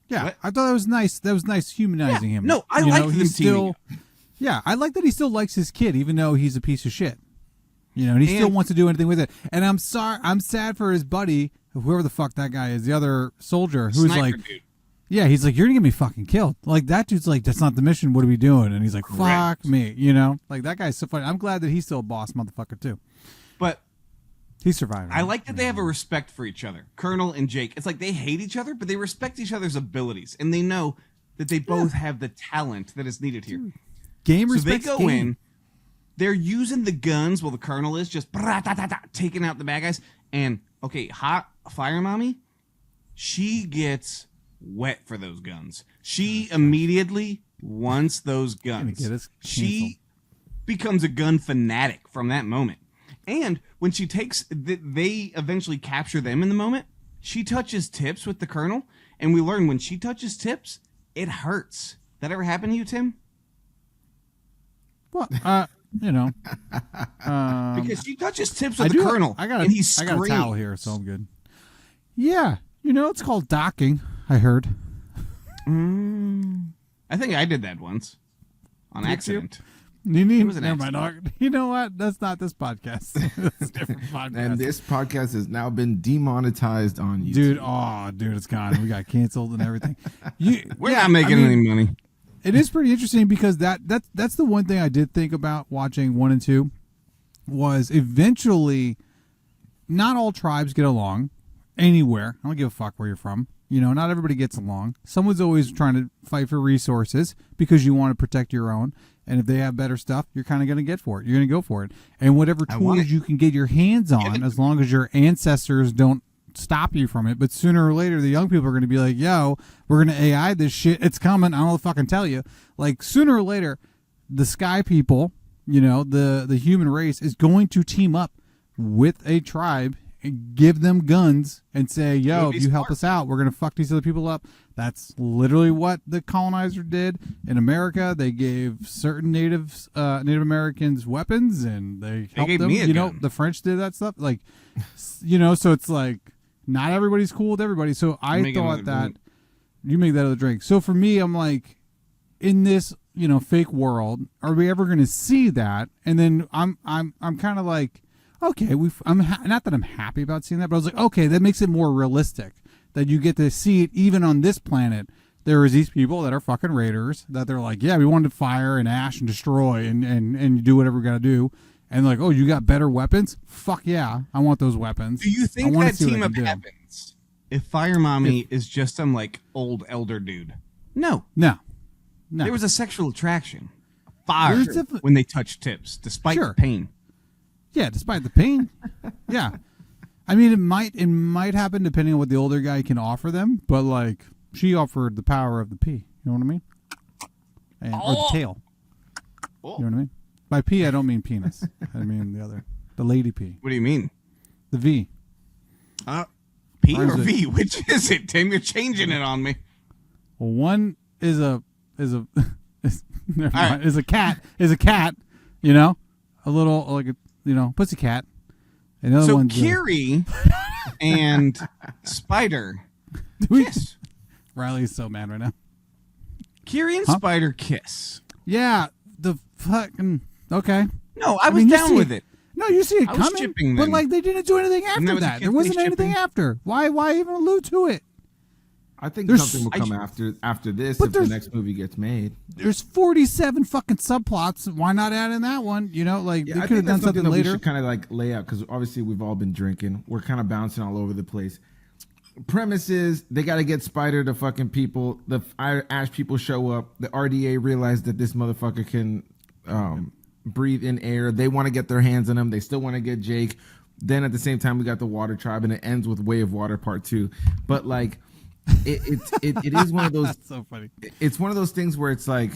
yeah, what? I thought that was nice. That was nice humanizing him. No, I like them teaming. Yeah, I like that he still likes his kid, even though he's a piece of shit. And he still wants to do anything with it. And I'm sad for his buddy, whoever the fuck that guy is, the other soldier, who's like, dude. Yeah, he's like, "You're gonna get me fucking killed." Like, that dude's like, "That's not the mission. What are we doing?" And he's like, Correct. "Fuck me," Like, that guy's so funny. I'm glad that he's still a boss motherfucker too. But he's surviving. I like that they have a respect for each other, Colonel and Jake. It's like they hate each other, but they respect each other's abilities, and they know that they both have the talent that is needed here. Game so respects they go game. in. They're using the guns while the Colonel is just taking out the bad guys. And, okay, hot Fire Mommy, she gets wet for those guns. She immediately wants those guns. She becomes a gun fanatic from that moment. And when she takes, they eventually capture them in the moment, she touches tips with the Colonel. And we learn when she touches tips, it hurts. That ever happen to you, Tim? Well, because she touches tips with the Colonel, and he screams. I got a towel here, so I'm good. Yeah, it's called docking, I heard. I think I did that once on accident. It was an accident. You know what? That's not this podcast. That's a different podcast. And this podcast has now been demonetized on YouTube. Dude, it's gone. We got canceled and everything. We're not making any money. It is pretty interesting because that's the one thing I did think about watching 1 and 2 was eventually not all tribes get along anywhere. I don't give a fuck where you're from. Not everybody gets along. Someone's always trying to fight for resources because you want to protect your own. And if they have better stuff, you're kind of going to get for it. You're going to go for it. And whatever tools you can get your hands on, as long as your ancestors don't stop you from it. But sooner or later, the young people are going to be like, "Yo, we're going to AI this shit. It's coming. I don't know what to fucking tell you." Like, sooner or later, the sky people, the human race is going to team up with a tribe and give them guns and say, "Yo, if you help us out, we're going to fuck these other people up." That's literally what the colonizer did in America. They gave certain Native Americans weapons, and they helped them. Gun. The French did that stuff. Like, so it's like, not everybody's cool with everybody. So I thought that you make that other drink. So for me, I'm like, in this, fake world, are we ever going to see that? And then I'm kind of like, okay, not that I'm happy about seeing that, but I was like, okay, that makes it more realistic that you get to see it even on this planet. There is these people that are fucking raiders that they're like, yeah, we wanted to fire and ash and destroy and do whatever we got to do. And like, oh, you got better weapons? Fuck yeah, I want those weapons. Do you think that team up happens if Fire Mommy is just some like old elder dude? No. There was a sexual attraction, fire when they touched tips, despite the pain. Yeah, despite the pain. Yeah, I mean, it might happen depending on what the older guy can offer them. But like, she offered the power of the pea. You know what I mean? Or the tail. You know what I mean? By P, I don't mean penis. I mean the lady P. What do you mean? The V. P or V? Which is it, Tim? You're changing it on me. Well, one is a cat. Is a cat. A little like a pussy cat. Another one's Kiri and Spider kiss. Riley's so mad right now. Kiri and Spider kiss. Yeah, the fucking okay. No, I was down with it. No, you see it I was coming, shipping but them. like they didn't do anything after that. There wasn't anything after. Why even allude to it? I think something will come after this if the next movie gets made. There's 47 fucking subplots. Why not add in that one? You know, like they could have done something later. We should kind of like lay out, because obviously we've all been drinking. We're kind of bouncing all over the place. Premise is they got to get Spider to fucking people. The Ash people show up. The RDA realize that this motherfucker can breathe in air. They want to get their hands on him. They still want to get Jake. Then at the same time, we got the Water Tribe, and it ends with Way of Water Part 2. But like, it is one of those. That's so funny. It's one of those things where it's like,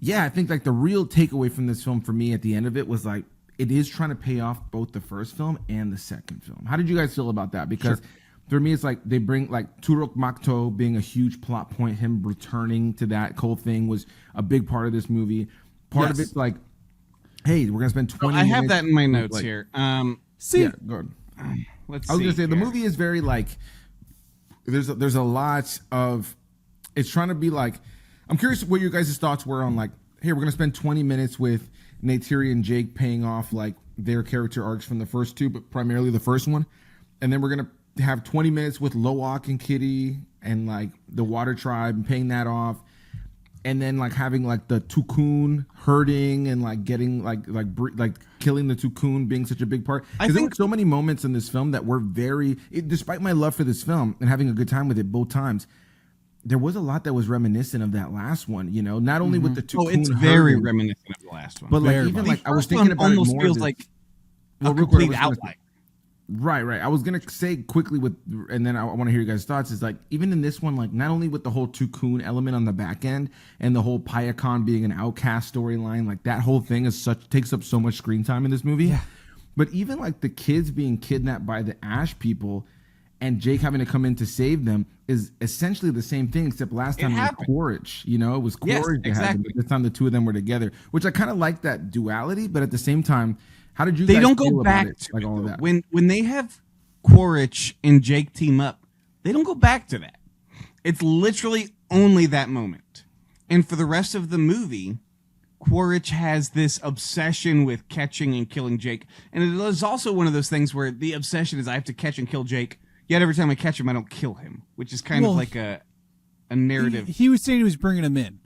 yeah, I think like the real takeaway from this film for me at the end of it was like, it is trying to pay off both the first film and the second film. How did you guys feel about that? Because for me, it's like they bring like Turok Makto being a huge plot point. Him returning to that whole thing was a big part of this movie. Part of it's like, hey, we're gonna spend 20 minutes. I have that in my notes here. See, yeah, go ahead. Let's I was see gonna say here. the movie is very like there's a lot of it's trying to be like, I'm curious what your guys' thoughts were on like, hey, we're gonna spend 20 minutes with Neytiri and Jake paying off like their character arcs from the first two, but primarily the first one, and then we're gonna have 20 minutes with Loak and Kitty and like the Water Tribe and paying that off, and then like having like the Tukun hurting and like getting like killing the Tukun being such a big part. Because there were so many moments in this film that were despite my love for this film and having a good time with it both times, there was a lot that was reminiscent of that last one. You know, not only with the Tukun. Oh, it's very reminiscent of the last one. But like even like I was thinking about it more. Almost feels like a complete outline. Right. I was gonna say quickly and then I want to hear your guys' thoughts. Is like even in this one, like not only with the whole Tukun element on the back end and the whole Payakan being an outcast storyline, like that whole thing takes up so much screen time in this movie. Yeah. But even like the kids being kidnapped by the Ash people and Jake having to come in to save them is essentially the same thing, except last time it was Quaritch. You know, it was Quaritch that had them, but this time the two of them were together, which I kind of like that duality. But at the same time, how did you guys don't feel go back about it, to like it, all of that? When they have Quaritch and Jake team up, they don't go back to that. It's literally only that moment. And for the rest of the movie, Quaritch has this obsession with catching and killing Jake. And it is also one of those things where the obsession is I have to catch and kill Jake, yet every time I catch him, I don't kill him, which is kind of like a narrative. He was saying he was bringing him in.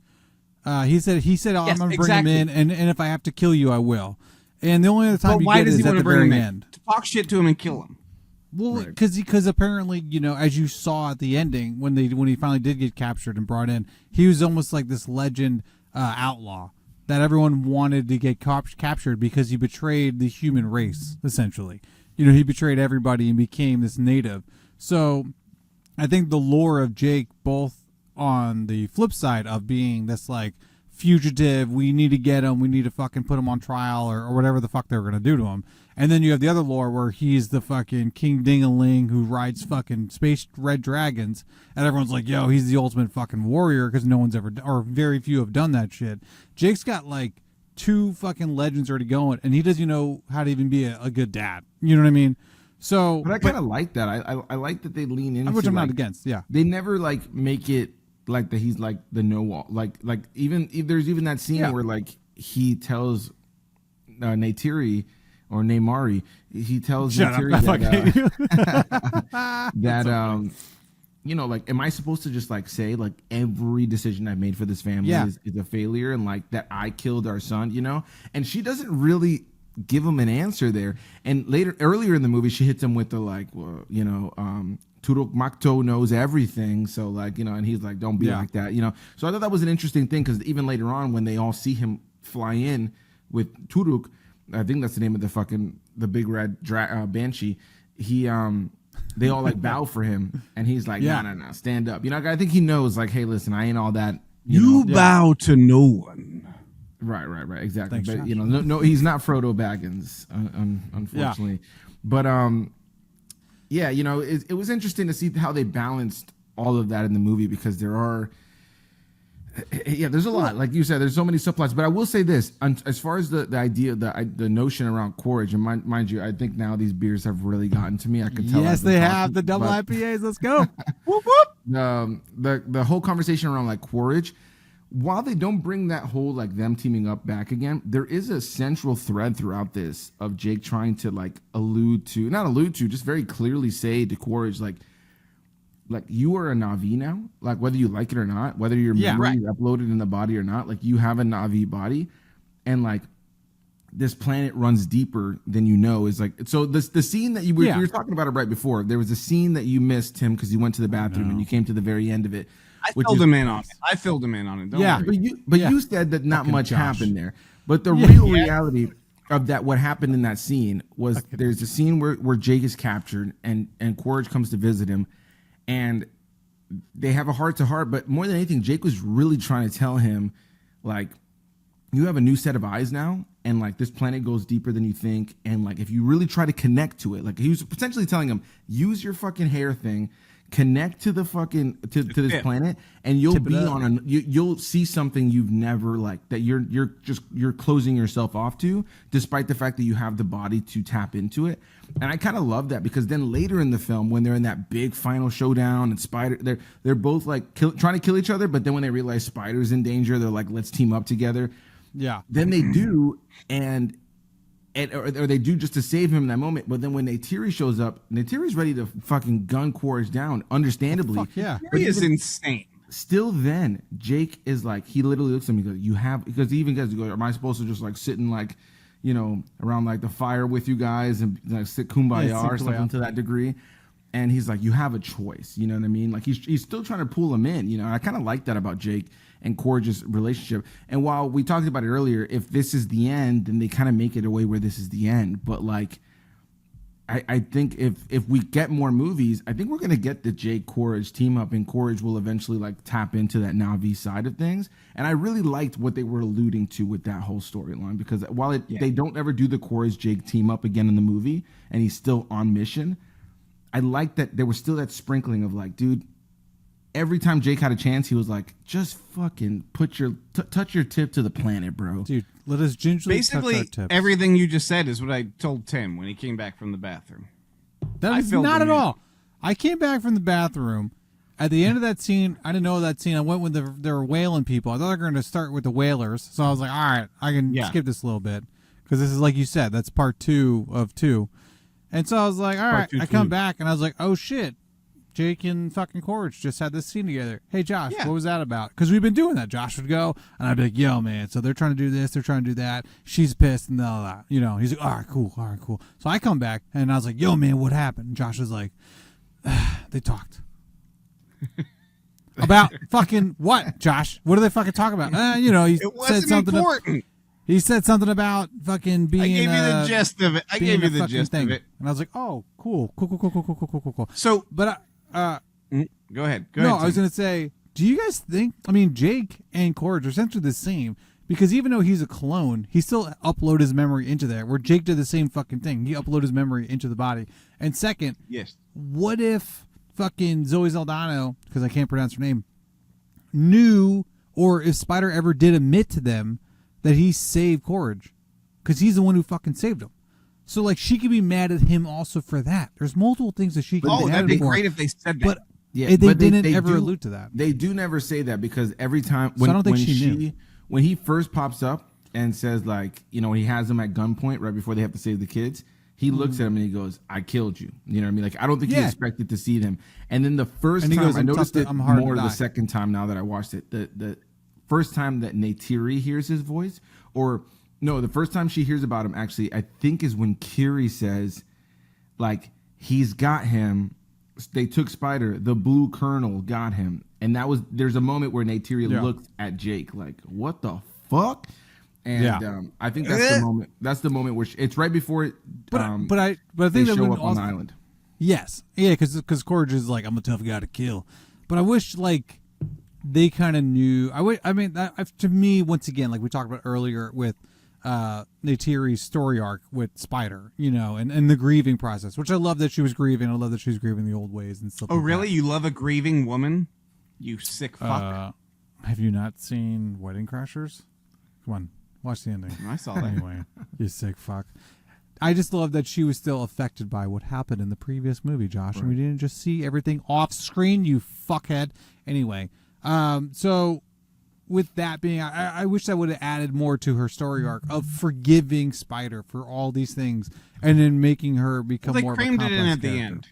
He said, oh, I'm going to bring him in, and if I have to kill you, I will. And the only other time you get is at the very end. To talk shit to him and kill him. Well, because apparently, you know, as you saw at the ending, when he finally did get captured and brought in, he was almost like this legend outlaw that everyone wanted to get captured because he betrayed the human race, essentially. You know, he betrayed everybody and became this native. So I think the lore of Jake, both on the flip side of being this like fugitive, we need to get him, we need to fucking put him on trial or whatever the fuck they were going to do to him. And then you have the other lore where he's the fucking King Ding-a-ling who rides fucking space red dragons, and everyone's like, yo, he's the ultimate fucking warrior because no one's ever, or very few have done that shit. Jake's got like 2 fucking legends already going, and he doesn't know how to even be a good dad. You know what I mean? So, but I kind of like that. I like that they lean into, which I'm not against. Yeah, they never like make it like that. He's like the know-all. Like even there's even that scene where like he tells Neytiri or Neymari, he tells Neytiri that you know, like, am I supposed to just like say like every decision I've made for this family is a failure, and like that I killed our son, you know? And she doesn't really give him an answer there. And earlier in the movie, she hits him with the like, well, you know, Turok Makto knows everything, so like, you know, and he's like, don't be like that, you know. So I thought that was an interesting thing, because even later on when they all see him fly in with Turok, I think that's the name of the big red banshee, he they all like bow for him, and he's like, no, stand up, you know. I think he knows like, hey, listen, I ain't all that, you bow to no one. Right, exactly. Thanks, but Josh. you know, no, he's not Frodo Baggins, unfortunately. But yeah, you know, it was interesting to see how they balanced all of that in the movie, because there's a lot. Like you said, there's so many subplots. But I will say this, as far as the idea, the notion around Quaritch, and mind you, I think now these beers have really gotten to me. I can tell. Yes, they have the double IPAs. Let's go. Whoop whoop. The whole conversation around like Quaritch while they don't bring that whole like them teaming up back again, there is a central thread throughout this of Jake trying to like just very clearly say to Quaritch like you are a Na'vi now, like whether you like it or not, whether your memory is uploaded in the body or not, like you have a Na'vi body, and like this planet runs deeper than you know. Is like, so the scene that we were talking about it right before. There was a scene that you missed, Tim, because you went to the bathroom and you came to the very end of it. I filled him in on it. Don't worry. But you said that not much happened there. But the real reality of that, what happened in that scene was there's a scene where Jake is captured and Quaritch comes to visit him, and they have a heart to heart. But more than anything, Jake was really trying to tell him, like, you have a new set of eyes now, and like this planet goes deeper than you think, and like if you really try to connect to it, like he was potentially telling him, use your fucking hair thing, connect to the fucking to this planet, and you'll be on you'll see something you've never like that you're closing yourself off to, despite the fact that you have the body to tap into it. And I kind of love that, because then later in the film, when they're in that big final showdown and Spider, they're both like trying to kill each other, but then when they realize Spider's in danger, they're like, let's team up together. Yeah. Then they do, or they do just to save him in that moment. But then when Neytiri shows up, Neytiri's ready to fucking gun Quaritch down, understandably. Fuck yeah. He is insane. Still then, Jake is like, he literally looks at me and goes, because he even goes, am I supposed to just like sit in like, you know, around like the fire with you guys and like sit kumbaya or something to that degree? And he's like, you have a choice. You know what I mean? Like he's still trying to pull him in, you know. And I kind of like that about Jake and Quaritch's relationship. And while we talked about it earlier, if this is the end, then they kind of make it a way where this is the end. But like, I think if we get more movies, I think we're gonna get the Jake Quaritch team up, and Quaritch will eventually like tap into that Na'vi side of things. And I really liked what they were alluding to with that whole storyline, because while they don't ever do the Quaritch Jake team up again in the movie, and he's still on mission, I like that there was still that sprinkling of like, dude, every time Jake had a chance, he was like, just fucking put your touch your tip to the planet, bro. Dude, let us gingerly basically touch our tips. Everything you just said is what I told Tim when he came back from the bathroom. That was not at all. I came back from the bathroom. At the end of that scene, I didn't know that scene. I went with there were whaling people. I thought they were going to start with the whalers. So I was like, all right, I can skip this a little bit. Because this is, like you said, that's part 2 of 2. And so I was like, all right, I come back, and I was like, oh, shit. Jake and fucking Quaritch just had this scene together. Hey, Josh, what was that about? Because we've been doing that. Josh would go, and I'd be like, yo, man, so they're trying to do this, they're trying to do that. She's pissed, and all that. You know, he's like, all right, cool. So I come back, and I was like, yo, man, what happened? And Josh was like, they talked. About fucking what, Josh? What do they fucking talk about? You know, he said something important. He said something about fucking being. I gave you the gist of it. I gave you the gist of it, and I was like, "Oh, cool." So, but go ahead. No, I was gonna say, do you guys think? I mean, Jake and Quaritch are essentially the same, because even though he's a clone, he still uploaded his memory into there. Where Jake did the same fucking thing. He uploaded his memory into the body. And second, what if fucking Zoe Saldana, because I can't pronounce her name, knew, or if Spider ever did admit to them that he saved Quaritch, because he's the one who fucking saved him. So like, she could be mad at him also for that. There's multiple things that she could be mad at him for. That'd be great if they said that. But they didn't ever allude to that. They do never say that, because every time when he first pops up and says, like, you know, he has them at gunpoint right before they have to save the kids, he looks at him and he goes, I killed you. You know what I mean? Like, I don't think he expected to see them. And then the first time, I noticed it more the second time now that I watched it. The first time that Neytiri hears his voice, or no, the first time she hears about him, actually, I think is when Kiri says, like, he's got him. They took Spider. The blue colonel got him. And there's a moment where Neytiri looked at Jake like, what the fuck? And I think that's the moment. That's the moment where it's right before it. But I think they that show up on the island. Yes, yeah, because Quaritch is like, I'm a tough guy to kill. But I wish like they kind of knew. To me, once again, like we talked about earlier with Neytiri's story arc with Spider, you know, and the grieving process, which I love that she was grieving. I love that she was grieving the old ways and stuff. Oh, really? You love a grieving woman? You sick fuck. Have you not seen Wedding Crashers? Come on, watch the ending. I saw that. Anyway, you sick fuck. I just love that she was still affected by what happened in the previous movie, Josh, and we didn't just see everything off screen, you fuckhead. Anyway, so with that being, I wish that would have added more to her story arc of forgiving Spider for all these things and then making her become more of a complex character. They crammed it in at the end.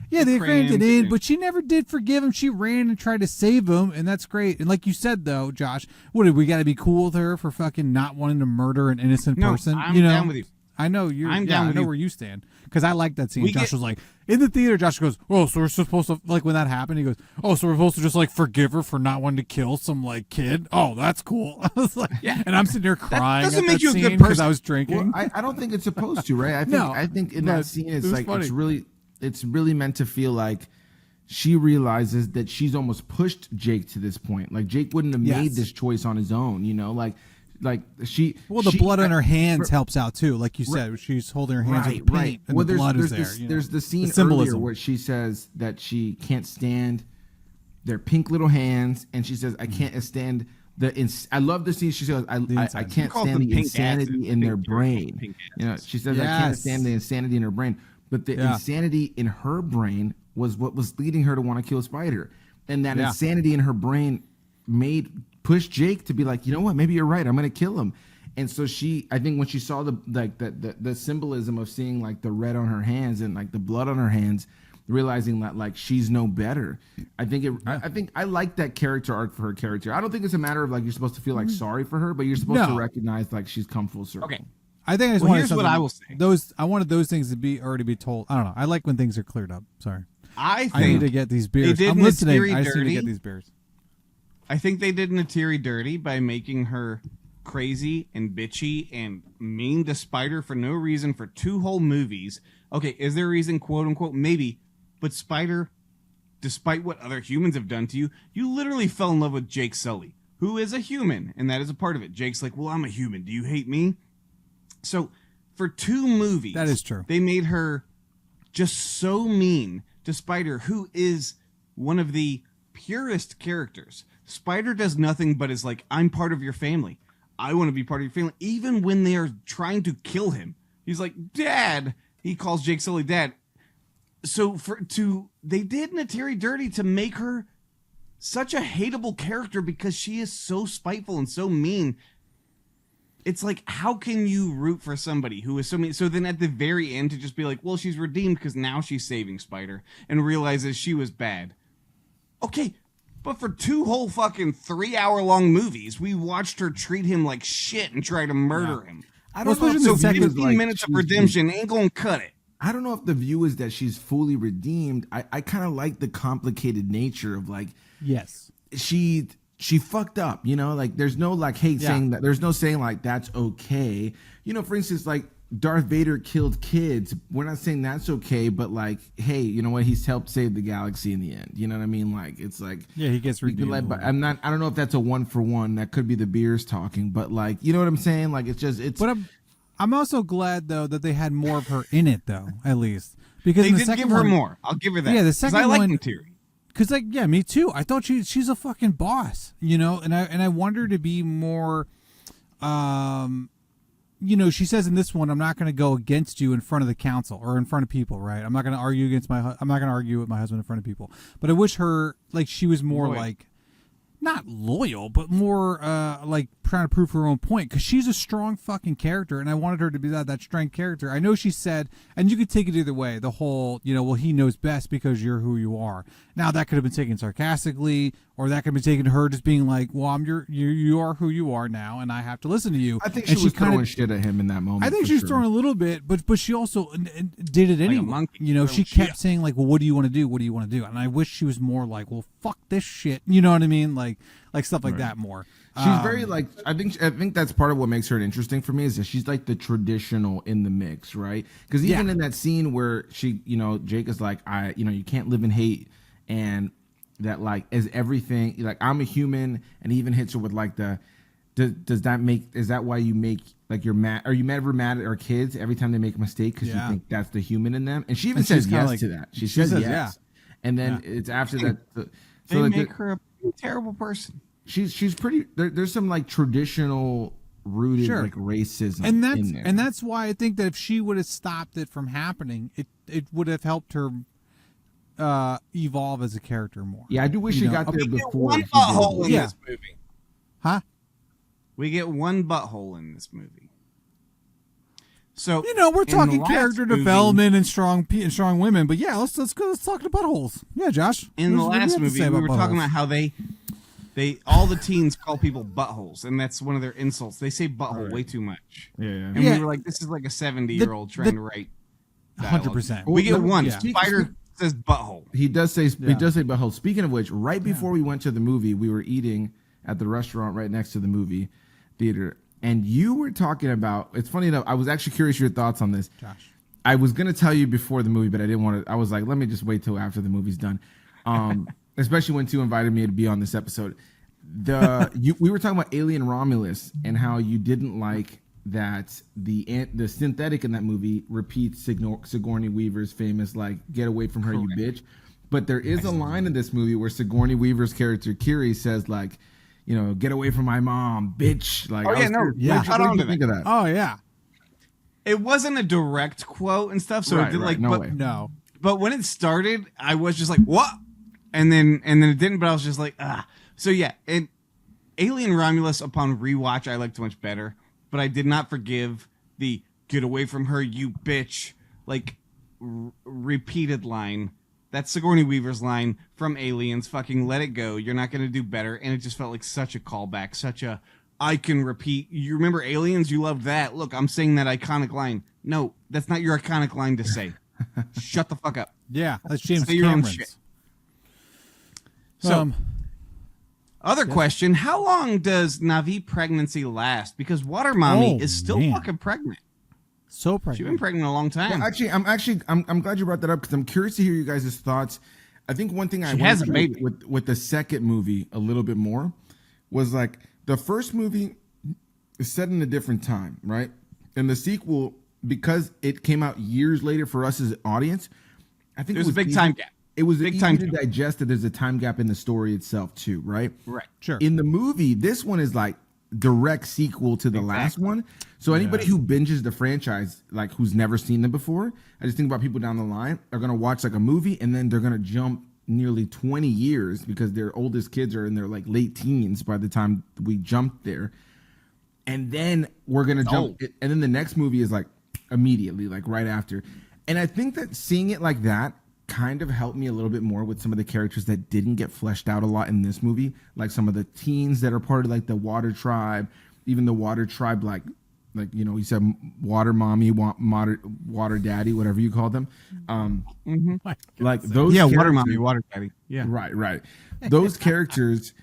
Yeah, they crammed it in, but she never did forgive him. She ran and tried to save him, and that's great. And like you said, though, Josh, what did we got to be cool with her for fucking not wanting to murder an innocent person? I'm down with you. I know you're. I'm down with you. Where you stand because I like that scene. Josh was like in the theater. Josh goes, "Oh, so we're supposed to like when that happened." He goes, "Oh, so we're supposed to just like forgive her for not wanting to kill some like kid." Oh, that's cool. I was like, yeah. And I'm sitting there crying. That doesn't make you a good person because I was drinking. Well, I don't think it's supposed to, right? I think in that scene it's like funny. It's really meant to feel like she realizes that she's almost pushed Jake to this point. Like Jake wouldn't have made this choice on his own, you know, like she. Well, the blood on her hands helps out too, like you said. She's holding her hands with paint, and the blood is there. There's the scene earlier where she says that she can't stand their pink little hands, and she says, "I can't stand the." I love the scene. She says, "I can't stand the insanity in their brain." You know, she says, "I can't stand the insanity in her brain." But the insanity in her brain was what was leading her to want to kill Spider. And that insanity in her brain pushed Jake to be like, you know what, maybe you're right, I'm going to kill him. And so I think when she saw the symbolism of seeing like the red on her hands and like the blood on her hands, realizing that like she's no better. I think I like that character arc for her character. I don't think it's a matter of like you're supposed to feel like sorry for her, but you're supposed to recognize like she's come full circle. Okay. I think I just wanted here's what I will say. I wanted those things to already be told. I don't know. I like when things are cleared up. Sorry. I need to get these beers. I'm listening. I just need to get these beers. I think they did Natiri dirty by making her crazy and bitchy and mean to Spider for no reason for 2 whole movies. Okay, is there a reason, quote unquote? Maybe. But Spider, despite what other humans have done to you, you literally fell in love with Jake Sully, who is a human, and that is a part of it. Jake's like, well, I'm a human. Do you hate me? So for 2 movies, that is true. They made her just so mean to Spider, who is one of the purest characters. Spider does nothing but is like, I'm part of your family. I want to be part of your family. Even when they are trying to kill him, he's like, Dad. He calls Jake Sully Dad. So they did Natiri dirty to make her such a hateable character because she is so spiteful and so mean. It's like, how can you root for somebody who is so mean? So then at the very end to just be like, well, she's redeemed because now she's saving Spider and realizes she was bad. Okay, but for 2 whole fucking 3-hour-long movies, we watched her treat him like shit and try to murder him. I don't know. So 15 minutes of redemption ain't gonna cut it. I don't know if the view is that she's fully redeemed. I kind of like the complicated nature of like, yes, she fucked up, you know, like there's no like saying that, there's no saying like that's okay, you know. For instance, like Darth Vader killed kids, we're not saying that's okay, but like, hey, you know what, he's helped save the galaxy in the end, you know what I mean? Like it's like, yeah, he gets redeemed. But I don't know if that's a 1-for-1. That could be the beers talking, but like, you know what I'm saying? Like it's but I'm also glad though that they had more of her in it though, at least, because they did give her more. I'll give her that. Yeah, the second one, I like Natiri. Cause like, yeah, me too. I thought she's a fucking boss, you know, and I want her to be more, you know, she says in this one, I'm not going to go against you in front of the council or in front of people, right? I'm not going to argue I'm not going to argue with my husband in front of people. But I wish her, like, she was more like, not loyal, but more like trying to prove her own point, because she's a strong fucking character, and I wanted her to be that strong character. I know she said, and you could take it either way, the whole, you know, well, he knows best because you're who you are. Now that could have been taken sarcastically, or that could have been taken to her just being like, well, you are who you are now, and I have to listen to you. I think she was throwing shit at him in that moment. I think she was throwing a little bit, but she also did it anyway. Like you know, she kept saying like, well, what do you want to do? What do you want to do? And I wish she was more like, well, fuck this shit. You know what I mean? Like stuff like that more. She's very like, I think that's part of what makes her interesting for me, is that she's like the traditional in the mix, right? Because even in that scene where she, you know, Jake is like, you can't live in hate, and that like is everything, like I'm a human, and he even hits her with like is that why you make, like, you're mad? Are you ever mad at our kids every time they make a mistake because you think that's the human in them? And she even says yes to that. She says yes, and then it's after that. They make her a terrible person. She's pretty. There's some like traditional rooted like racism, and in there. And that's why I think that if she would have stopped it from happening, it would have helped her evolve as a character more. Yeah, I do wish she got there before. One hole in this movie. Huh? We get one butthole in this movie. So we're talking character development and strong women, but yeah, let's talk to buttholes. Yeah, Josh. In the last movie, we were talking about how they all the teens call people buttholes, and that's one of their insults. They say butthole way too much. Yeah. And we were like, this is like a 70-year-old trying to write 100%. We get one. Spider says butthole. He does say butthole. Speaking of which, right before we went to the movie, we were eating at the restaurant right next to the movie theater. And you were talking about, it's funny enough, I was actually curious your thoughts on this. Josh. I was going to tell you before the movie, but I didn't want to. I was like, let me just wait till after the movie's done. Especially when Two invited me to be on this episode. We were talking about Alien Romulus and how you didn't like that the synthetic in that movie repeats Sigourney Weaver's famous, like, get away from her, you bitch. But there is a line in this movie where Sigourney Weaver's character, Kiri, says, like, get away from my mom, bitch. Like, what did you think of that? Oh, yeah. It wasn't a direct quote and stuff, so it did like No. But when it started, I was just like, what? And then it didn't, but I was just like, ah. So yeah, Alien Romulus upon rewatch I liked much better, but I did not forgive the get away from her, you bitch, like repeated line. That's Sigourney Weaver's line from Aliens, fucking let it go. You're not going to do better. And it just felt like such a callback, such a, I can repeat. You remember Aliens? You loved that. Look, I'm saying that iconic line. No, that's not your iconic line to say. Shut the fuck up. Yeah, that's James Say your own Cameron's. shit. So, other question, how long does Na'vi pregnancy last? Because Water Mommy is still fucking pregnant. So pregnant. She's been pregnant a long time. Well, I'm glad you brought that up because I'm curious to hear you guys' thoughts. I think one thing I has a wanted baby. with the second movie a little bit more was, like, the first movie is set in a different time, right? And the sequel, because it came out years later for us as an audience, I think There's a big time gap. It was big easy time to digest that there's a time gap in the story itself too, right? Right. Sure. In the movie, this one is like direct sequel to the last one. So anybody who binges the franchise, like who's never seen them before, I just think about people down the line are going to watch like a movie and then they're going to jump nearly 20 years because their oldest kids are in their like late teens by the time we jumped there. And then we're going to jump. And then the next movie is like immediately, like right after. And I think that seeing it like that kind of helped me a little bit more with some of the characters that didn't get fleshed out a lot in this movie, like some of the teens that are part of like the Water Tribe, even the Water Tribe, like you said Water Mommy, Water Daddy, whatever you call them, like those. Yeah, Water Mommy, Water Daddy. Yeah, right. Those characters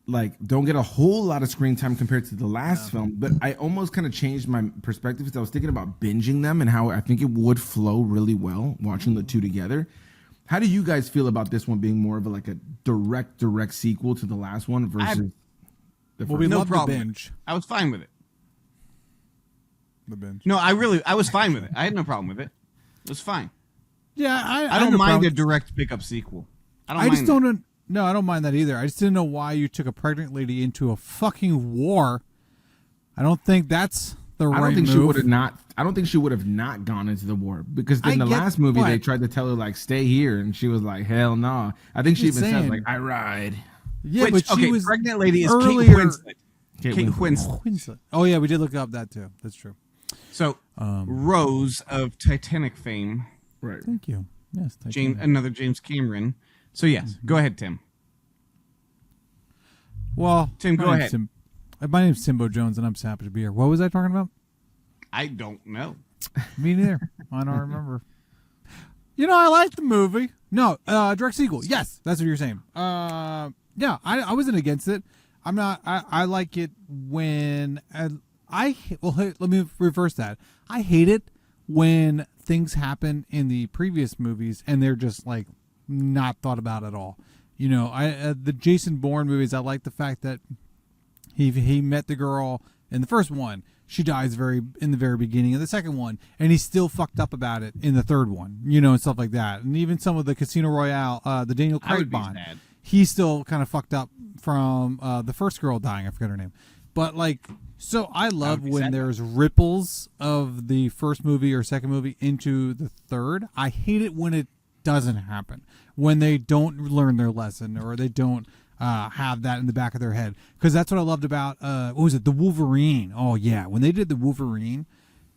like don't get a whole lot of screen time compared to the last film, but I almost kind of changed my perspective because I was thinking about binging them and how I think it would flow really well watching the two together. How do you guys feel about this one being more of a direct sequel to the last one versus the first? Well, we no love problem. the binge. I was fine with it. The binge. No, I was fine with it. I had no problem with it. It was fine. Yeah, I don't mind a direct pickup sequel. I don't mind that either. I just didn't know why you took a pregnant lady into a fucking war. I don't think that's the right move. I don't think she would have not gone into the war because in the last movie they tried to tell her like stay here and she was like hell no. Nah. I think she even said like I ride. Yeah, but she was pregnant lady is earlier. Kate Winslet. Oh yeah, we did look up that too. That's true. So Rose of Titanic fame. Right. Thank you. Yes, Titanic. Another James Cameron. So yes, go ahead, Tim. Well, Tim, go ahead. My name's Timbo Jones, and I'm so happy to be here. What was I talking about? I don't know. Me neither. I don't remember. I like the movie. No, direct sequel. Yes, that's what you're saying. Yeah, I wasn't against it. I'm not. I like it when let me reverse that. I hate it when things happen in the previous movies and they're just like not thought about at all. The Jason Bourne movies, I like the fact that he met the girl in the first one. She dies in the very beginning of the second one, and he's still fucked up about it in the third one, and stuff like that. And even some of the Casino Royale, the Daniel Craig Bond, he's still kind of fucked up from the first girl dying. I forget her name. But so I love when there's ripples of the first movie or second movie into the third. I hate it when it doesn't happen, when they don't learn their lesson or they don't have that in the back of their head, because that's what I loved about what was it, the Wolverine. Oh yeah, when they did the Wolverine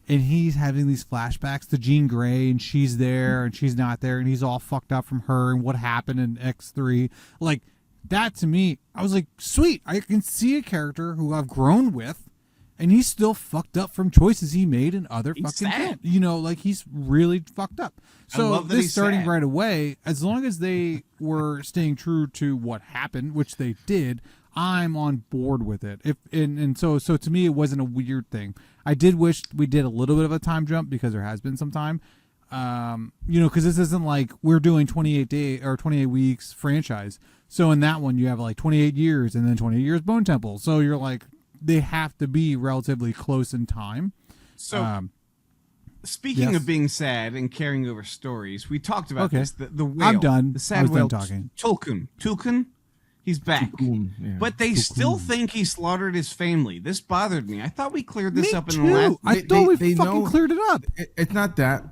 and he's having these flashbacks to Jean Grey and she's there and she's not there and he's all fucked up from her and what happened in X3, like that to me, I was like, sweet, I can see a character who I've grown with and he's still fucked up from choices he made in other fucking films. You know, like he's really fucked up. So this starting right away, as long as they were staying true to what happened, which they did, I'm on board with it. So to me, it wasn't a weird thing. I did wish we did a little bit of a time jump because there has been some time. You know, because this isn't like we're doing 28 weeks franchise. So in that one, you have like 28 years and then 28 years Bone Temple. So you're like, they have to be relatively close in time. So speaking of being sad and carrying over stories, we talked about this. The whale. I'm done. The sad whale. Talking. Tulkun. He's back. Yeah. But they still think he slaughtered his family. This bothered me. I thought we cleared this up in the last. I thought we fucking cleared it up. It's not that.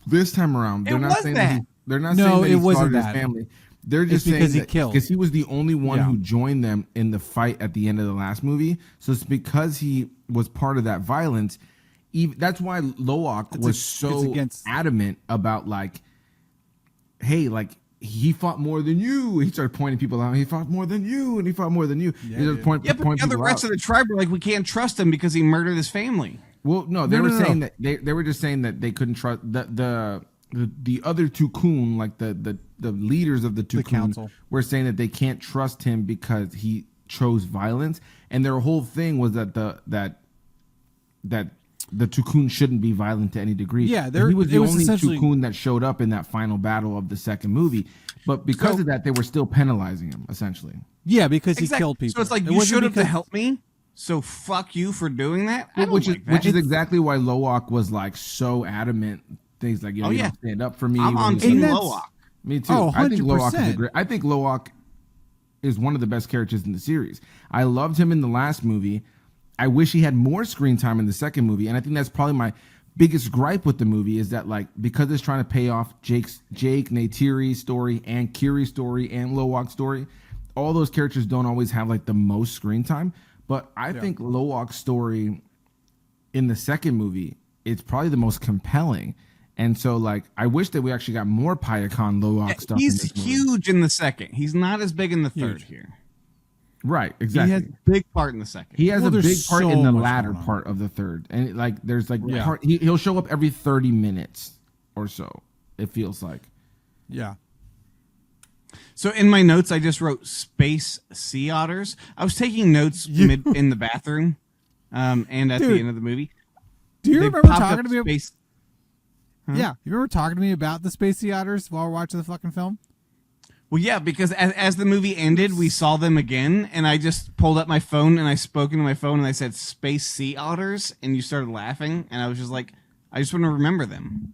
This time around, they're not saying that. They're not saying that it he wasn't slaughtered his family. They're just saying because that he killed. Because he was the only one who joined them in the fight at the end of the last movie. So it's because he was part of that violence. That's why Loak was so adamant about like, hey, like he fought more than you. He started pointing people out. He fought more than you, and he fought more than you. Yeah, but the rest of the tribe were like, we can't trust him because he murdered his family. Well, no, they were saying that they were just saying that they couldn't trust the other Tukun, like the leaders of the Tukun, were saying that they can't trust him because he chose violence, and their whole thing was that the Tukun shouldn't be violent to any degree. Yeah, he was the only Tukun that showed up in that final battle of the second movie, but because of that, they were still penalizing him essentially. Yeah, because he killed people. So it's like, you should have helped me. So fuck you for doing that. Which is exactly why Loak was like so adamant. Things like, you don't stand up for me. I'm on Team Loak. Me too. Oh, 100%. I think Loak is I think Loak is one of the best characters in the series. I loved him in the last movie. I wish he had more screen time in the second movie, and I think that's probably my biggest gripe with the movie is that, like, because it's trying to pay off Jake Neytiri's story and Kiri's story and Loak's story, all those characters don't always have like the most screen time. But I think Loak's story in the second movie, it's probably the most compelling. And so, like, I wish that we actually got more Payakan Loak stuff. He's huge in the second. He's not as big in the third here. Right, exactly. He has a big part in the second. He has a big part in the latter part of the third. And, like, there's, like, he'll show up every 30 minutes or so, it feels like. Yeah. So in my notes, I just wrote space sea otters. I was taking notes in the bathroom and at the end of the movie. Do you remember talking to me about Yeah, you remember talking to me about the space sea otters while we're watching the fucking film? Well, yeah, because as the movie ended, we saw them again, and I just pulled up my phone and I spoke into my phone and I said space sea otters, and you started laughing, and I was just like, I just want to remember them.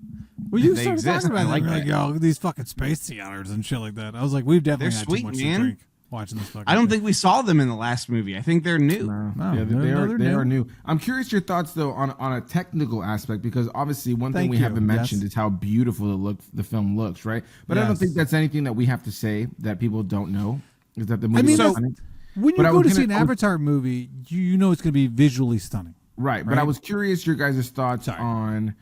Well, you started talking about them, like, yo, these fucking space sea otters and shit like that. I was like, we've definitely had too much to drink watching this fucking I don't think we saw them in the last movie. I think they're new. No, yeah, they are new. I'm curious your thoughts though on a technical aspect, because obviously one thing we haven't mentioned is how beautiful the film looks, right? But I don't think that's anything that we have to say that people don't know. Is that the movie? When you go to see an Avatar movie, you know it's going to be visually stunning, right? But I was curious your guys' thoughts on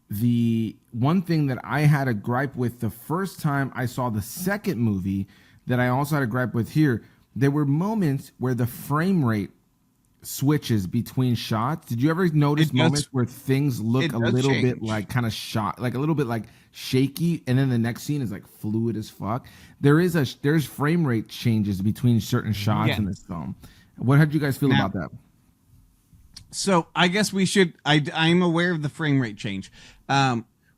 the one thing that I had a gripe with the first time I saw the second movie, that I also had a gripe with here. There were moments where the frame rate switches between shots. Did you ever notice moments where things look a little bit like kind of shot, like a little bit like shaky, and then the next scene is like fluid as fuck? There's frame rate changes between certain shots in this film. What did you guys feel about that? So I guess we should. I'm aware of the frame rate change.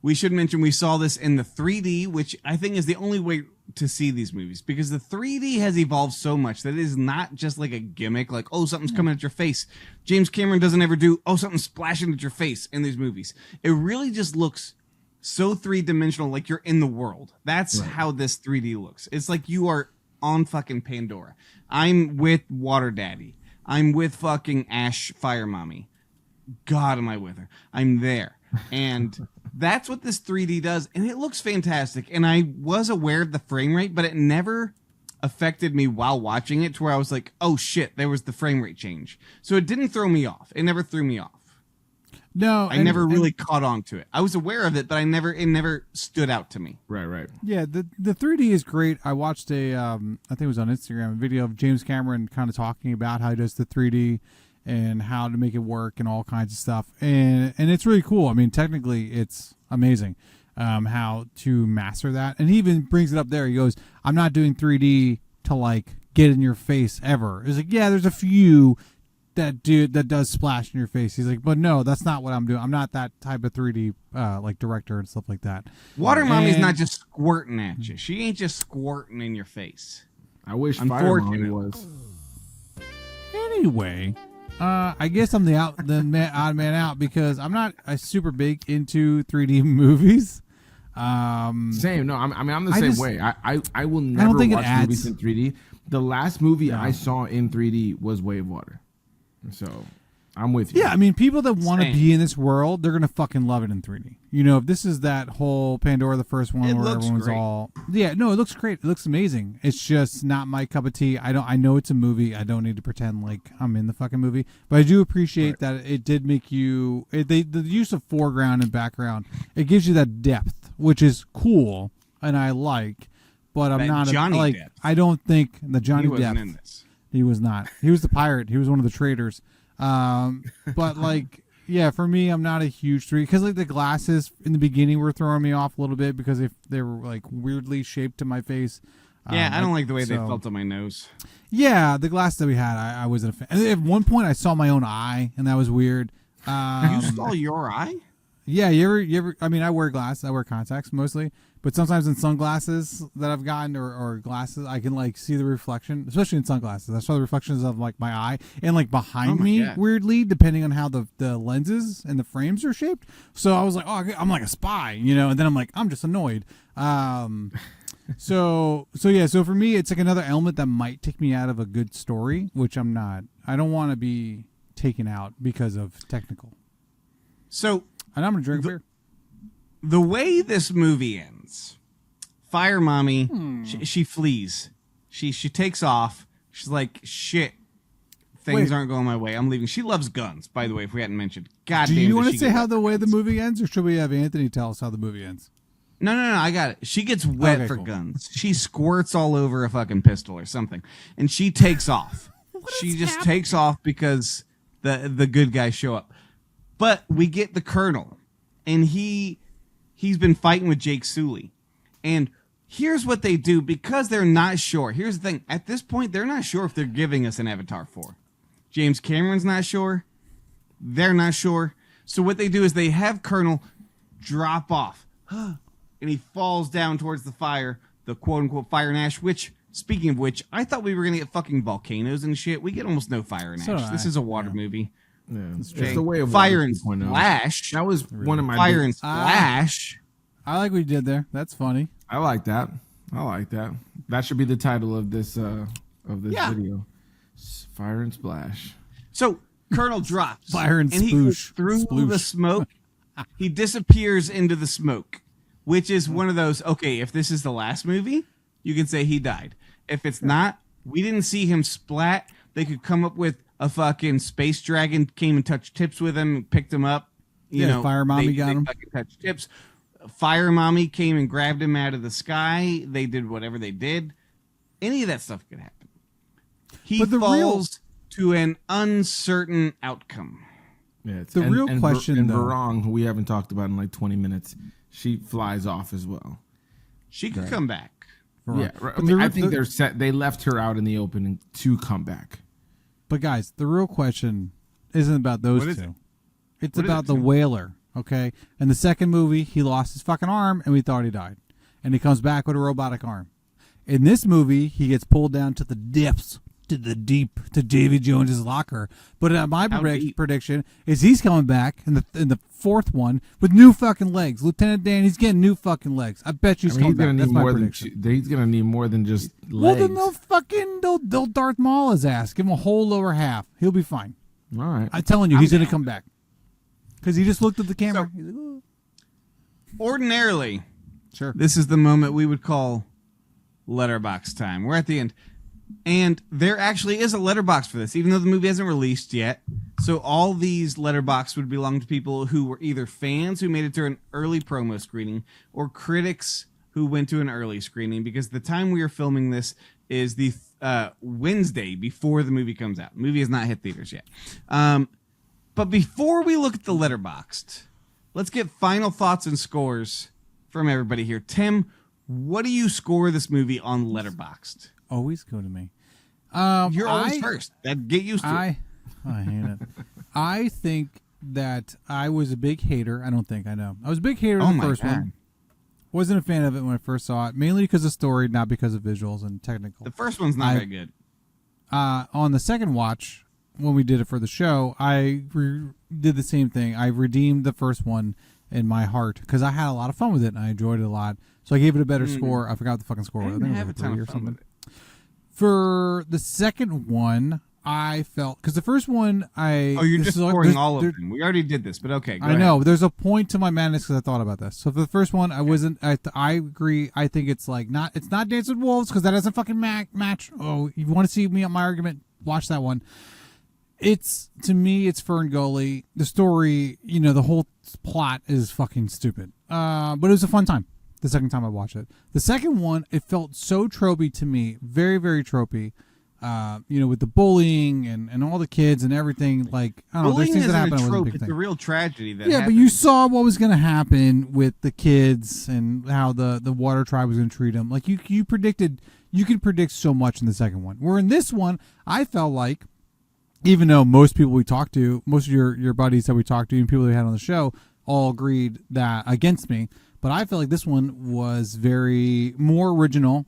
We should mention we saw this in the 3D, which I think is the only way to see these movies, because the 3D has evolved so much that it is not just like a gimmick, like, oh, something's coming at your face. James Cameron doesn't ever do, oh, something's splashing at your face in these movies. It really just looks so three-dimensional, like you're in the world. That's how this 3D looks. It's like you are on fucking Pandora. I'm with Water Daddy. I'm with fucking Ash Fire Mommy. God, am I with her? I'm there. And that's what this 3D does, and it looks fantastic. And I was aware of the frame rate, but it never affected me while watching it to where I was like, oh shit, there was the frame rate change. So it didn't throw me off. It never threw me off. No, I never really caught on to it. I was aware of it, but it never stood out to me. Right. Yeah, the 3D is great. I watched I think it was on Instagram, a video of James Cameron kind of talking about how he does the 3D and how to make it work and all kinds of stuff. And it's really cool. I mean, technically, it's amazing how to master that. And he even brings it up there. He goes, I'm not doing 3D to, like, get in your face ever. He's like, yeah, there's a few that does splash in your face. He's like, but no, that's not what I'm doing. I'm not that type of 3D like director and stuff like that. Water Mommy's not just squirting at you. She ain't just squirting in your face. I wish Fire Mommy was. Anyway, I guess I'm the odd man out because I'm not super big into 3D movies. Same. No, I'm the same way. I will never watch movies in 3D. The last movie I saw in 3D was Way of Water. So I'm with you. Yeah, I mean, people that want to be in this world, they're going to fucking love it in 3D. You know, if this is that whole Pandora, the first one, where everyone's great. All... Yeah, no, it looks great. It looks amazing. It's just not my cup of tea. I know it's a movie. I don't need to pretend like I'm in the fucking movie. But I do appreciate that it did make you... the use of foreground and background, it gives you that depth, which is cool, and I like. But I'm not... Johnny Depp. I don't think the Johnny Depp... He wasn't in this. He was not. He was the pirate. He was one of the traders. But like, yeah, for me, I'm not a huge 3D because like the glasses in the beginning were throwing me off a little bit because they were like weirdly shaped to my face. Yeah, I don't like the way they felt on my nose. Yeah, the glasses that we had, I wasn't a fan. And at one point, I saw my own eye, and that was weird. You saw your eye? Yeah, you ever? I mean, I wear glasses. I wear contacts mostly, but sometimes in sunglasses that I've gotten or glasses, I can like see the reflection, especially in sunglasses. I saw the reflections of like my eye and like behind me, weirdly, depending on how the lenses and the frames are shaped. So I was like, oh, I'm like a spy, you know. And then I'm like, I'm just annoyed. So for me, it's like another element that might take me out of a good story, which I'm not. I don't want to be taken out because of technical. So. And I'm going to drink beer. The way this movie ends, Fire Mommy, she flees. She takes off. She's like, shit, things aren't going my way. I'm leaving. She loves guns, by the way, if we hadn't mentioned. God damn. Do you want to say how the way the movie ends, or should we have Anthony tell us how the movie ends? No, I got it. She gets wet for guns. She squirts all over a fucking pistol or something, and she takes off. She just takes off because the good guys show up. But we get the Colonel, and he's been fighting with Jake Sully. And here's what they do, because they're not sure. Here's the thing. At this point, they're not sure if they're giving us an Avatar 4. James Cameron's not sure. They're not sure. So what they do is they have Colonel drop off. And he falls down towards the fire, the quote-unquote fire and ash, which, speaking of which, I thought we were going to get fucking volcanoes and shit. We get almost no fire and ash. This is a water movie. Yeah, it's the way of Fire and Splash. That was one of my Fire and Splash. I like what you did there. That's funny. I like that. That should be the title of this video. Fire and Splash. So Colonel drops. Fire and he goes through the smoke. He disappears into the smoke, which is one of those. Okay, if this is the last movie, you can say he died. If it's not, we didn't see him splat. They could come up with a fucking space dragon came and touched tips with him, picked him up. You know, Fire Mommy got him. Fucking touched tips. Fire Mommy came and grabbed him out of the sky. They did whatever they did. Any of that stuff could happen. He falls to an uncertain outcome. Yeah, it's the real question, though. And Varong, who we haven't talked about in like 20 minutes, she flies off as well. She could come back. Yeah, right. I think they're set. They left her out in the open to come back. But guys, the real question isn't about those two. It's about the whaler, okay? In the second movie, he lost his fucking arm, and we thought he died. And he comes back with a robotic arm. In this movie, he gets pulled down to the depths, to Davy Jones's locker. But my prediction is he's coming back in the fourth one with new fucking legs. Lieutenant Dan, he's getting new fucking legs. I bet you he's coming back. That's my prediction. He's gonna need more than just Well, legs. then they'll Darth Maul his ass. Give him a whole lower half. He'll be fine. All right. I'm telling you, he's gonna come back because he just looked at the camera. So, like, ordinarily, sure, this is the moment we would call letterbox time. We're at the end. And there actually is a letterbox for this, even though the movie hasn't released yet. So all these letterbox would belong to people who were either fans who made it through an early promo screening or critics who went to an early screening, because the time we are filming this is the Wednesday before the movie comes out. The movie has not hit theaters yet. But before we look at the letterboxed, let's get final thoughts and scores from everybody here. Tim, what do you score this movie on letterboxed? Always go to me. You're always first. Get used to it. I hate it. I think that I was a big hater. I know. I was a big hater of the first one. Wasn't a fan of it when I first saw it, mainly because of story, not because of visuals and technical. The first one's not very good. On the second watch, when we did it for the show, I did the same thing. I redeemed the first one in my heart because I had a lot of fun with it and I enjoyed it a lot. So I gave it a better score. I forgot what the fucking score was. I think it was like a 3 or something. For the second one, I felt, because the first one, you're just scoring all of them. We already did this, but okay. Go ahead. know. There's a point to my madness because I thought about this. So for the first one, I wasn't. I agree. I think it's like not. It's not Dance with Wolves because that doesn't fucking match. Oh, you want to see me on my argument? Watch that one. To me, it's Ferngully. The story, the whole plot is fucking stupid. But it was a fun time. The second time I watched it. The second one, it felt so tropey to me. Very, very tropey. With the bullying and all the kids and everything. Like, I don't know, there's things that happen. It's a real tragedy that happened. But you saw what was going to happen with the kids and how the water tribe was going to treat them. Like, you could predict so much in the second one. Where in this one, I felt like, even though most people we talked to, most of your buddies that we talked to and people we had on the show all agreed that against me, but I felt like this one was very more original.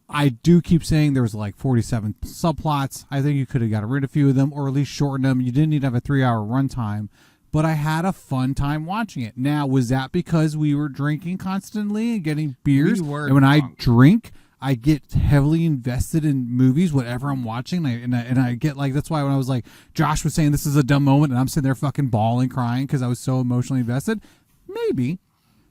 I do keep saying there was like 47 subplots. I think you could have got rid of a few of them or at least shortened them. You didn't need to have a 3-hour runtime, but I had a fun time watching it. Now, was that because we were drinking constantly and getting beers? And when I drink, I get heavily invested in movies, whatever I'm watching, and I get like, that's why when I was like, Josh was saying this is a dumb moment, and I'm sitting there fucking bawling, crying because I was so emotionally invested. Maybe.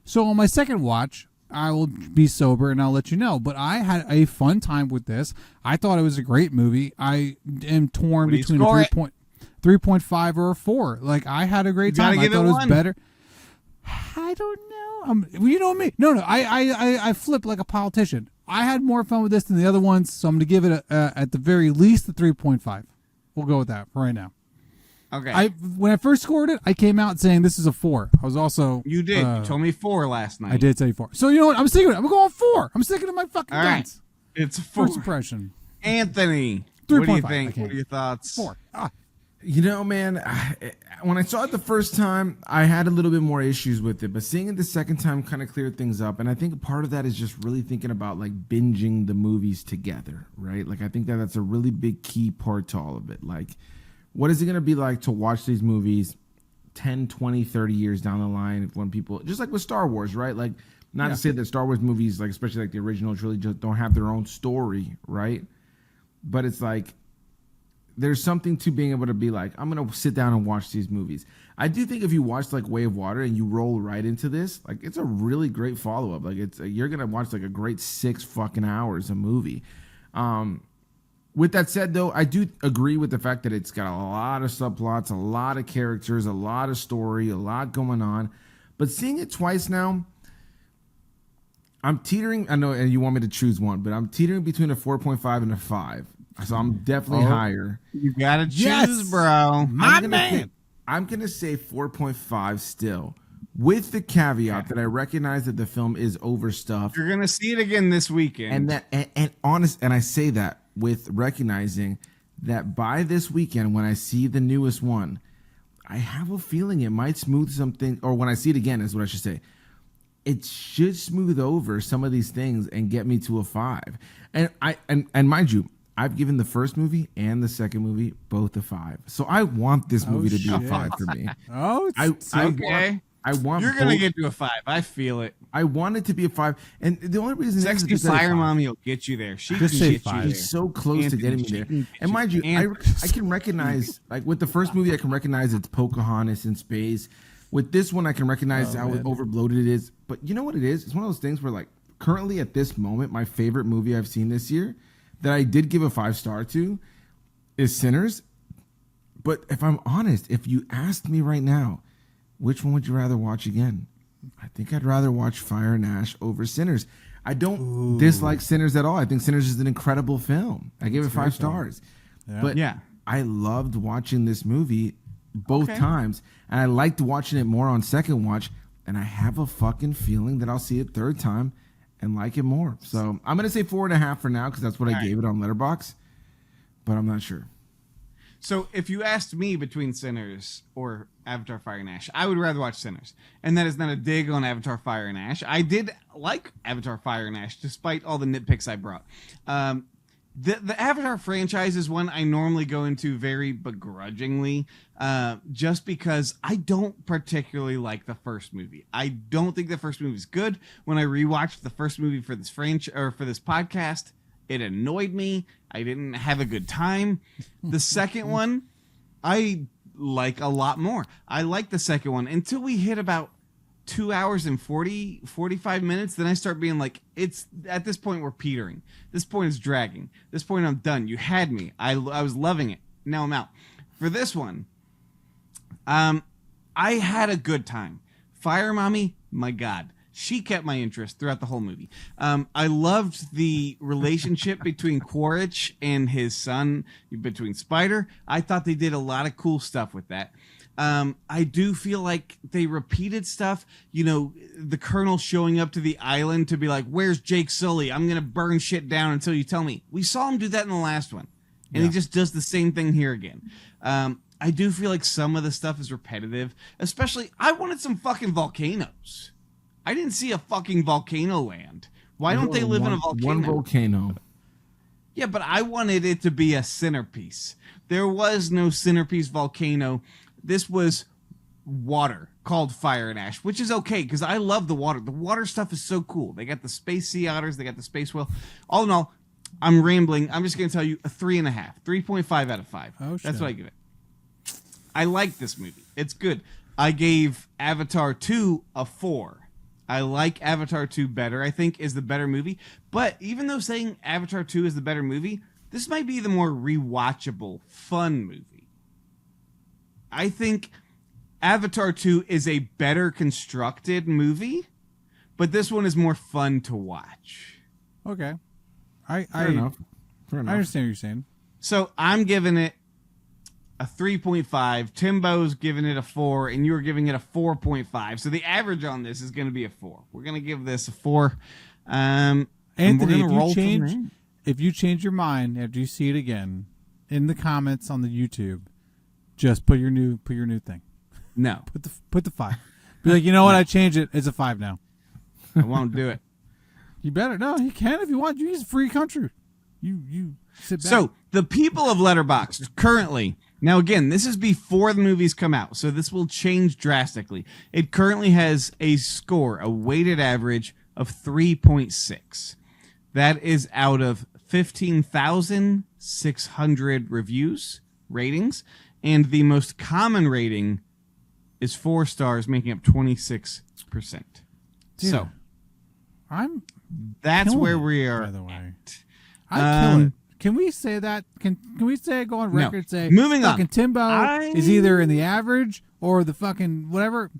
So on my second watch, I will be sober and I'll let you know. But I had a fun time with this. I thought it was a great movie. I am torn between a 3.5 or a 4. Like, I had a great time. I thought it was better. I don't know. You know me. No. I flipped like a politician. I had more fun with this than the other ones, so I'm going to give it at the very least a 3.5. We'll go with that for right now. Okay. When I first scored it, I came out saying this is a 4. I was also... You did. You told me 4 last night. I did say 4. So you know what? I'm sticking with it. I'm going 4. I'm sticking to my fucking guns. Right. It's 4. First impression. Anthony, 3. what do you think? What are your thoughts? 4. Man, when I saw it the first time, I had a little bit more issues with it, but seeing it the second time kind of cleared things up. And I think part of that is just really thinking about like binging the movies together, right? Like, I think that's a really big key part to all of it. Like, what is it going to be like to watch these movies 10, 20, 30 years down the line when people, just like with Star Wars, right? Like, not to say that Star Wars movies, like especially like the original trilogy, just don't have their own story, right? But it's like, there's something to being able to be like, I'm going to sit down and watch these movies. I do think if you watch like Way of Water and you roll right into this, like, it's a really great follow-up. Like, you're going to watch like a great 6 fucking hours of movie. With that said, though, I do agree with the fact that it's got a lot of subplots, a lot of characters, a lot of story, a lot going on. But seeing it twice now, I'm teetering. I know, and you want me to choose one, but I'm teetering between a 4.5 and a 5. So I'm definitely higher. You gotta choose, bro. I'm gonna say 4.5 still, with the caveat that I recognize that the film is overstuffed. You're gonna see it again this weekend, and I say that with recognizing that by this weekend, when I see the newest one, I have a feeling it might smooth something, or when I see it again is what I should say. It should smooth over some of these things and get me to a 5. And mind you, I've given the first movie and the second movie both a 5. So I want this movie to be a 5 for me. Okay. I want You're going to get to a 5. I feel it. I want it to be a 5. And the only reason Sexy Fire Mommy will get you there. She just can get 5. you She's so close to getting me there. And mind you, I can recognize, like with the first movie, I can recognize it's Pocahontas in space. With this one, I can recognize how overbloated it is. But you know what it is? It's one of those things where like currently at this moment, my favorite movie I've seen this year that I did give a 5-star to is Sinners. But if I'm honest, if you asked me right now, which one would you rather watch again? I think I'd rather watch Fire and Ash over Sinners. I don't dislike Sinners at all. I think Sinners is an incredible film. I gave it 5 stars. Yeah. But I loved watching this movie both times. And I liked watching it more on second watch. And I have a fucking feeling that I'll see it third time and like it more. So I'm going to say 4.5 for now because that's what I gave it on Letterboxd. But I'm not sure. So if you asked me between Sinners or Avatar Fire and Ash, I would rather watch Sinners. And that is not a dig on Avatar Fire and Ash. I did like Avatar Fire and Ash, despite all the nitpicks I brought. The Avatar franchise is one I normally go into very begrudgingly, just because I don't particularly like the first movie. I don't think the first movie is good. When I rewatched the first movie for this for this podcast, it annoyed me. I didn't have a good time. The second one, I like a lot more. I like the second one until we hit about 2 hours and 45 minutes. Then I start being like, it's at this point we're petering. This point is dragging. This point I'm done. You had me. I was loving it. Now I'm out. For this one, I had a good time. Fire Mommy, my God. She kept my interest throughout the whole movie. I loved the relationship between Quaritch and his son, between Spider. I thought they did a lot of cool stuff with that. I do feel like they repeated stuff. You know, the Colonel showing up to the island to be like, where's Jake Sully? I'm going to burn shit down until you tell me. We saw him do that in the last one. And he just does the same thing here again. I do feel like some of the stuff is repetitive. Especially, I wanted some fucking volcanoes. I didn't see a fucking volcano land. Why don't they live in a volcano? One volcano. Yeah, but I wanted it to be a centerpiece. There was no centerpiece volcano. This was water called Fire and Ash, which is okay because I love the water. The water stuff is so cool. They got the space sea otters. They got the space whale. All in all, I'm rambling. I'm just going to tell you a 3.5. 3.5 out of 5. Oh, that's what I give it. I like this movie. It's good. I gave Avatar 2 a 4. I like Avatar 2 better, I think, is the better movie. But even though saying Avatar 2 is the better movie, this might be the more rewatchable, fun movie. I think Avatar 2 is a better constructed movie, but this one is more fun to watch. Okay. Fair enough. I understand what you're saying. So I'm giving it a 3.5. Timbo's giving it a 4, and you're giving it a 4.5. So the average on this is going to be a 4. We're going to give this a 4. Anthony, if you change your mind after you see it again, in the comments on the YouTube, just put your new thing. No, put the 5. Be like, you know what? I changed it. It's a 5 now. I won't do it. You better. No, you can if you want. You use a free country. You sit back. So the people of Letterboxd currently. Now, again, this is before the movies come out, so this will change drastically. It currently has a score, a weighted average of 3.6. That is out of 15,600 ratings, and the most common rating is 4 stars, making up 26%. Dude, so, that's where we are. By the way, I kill it. Can we say that? Can we say, go on record and say, moving on. Fucking Timbo is either in the average or the fucking whatever?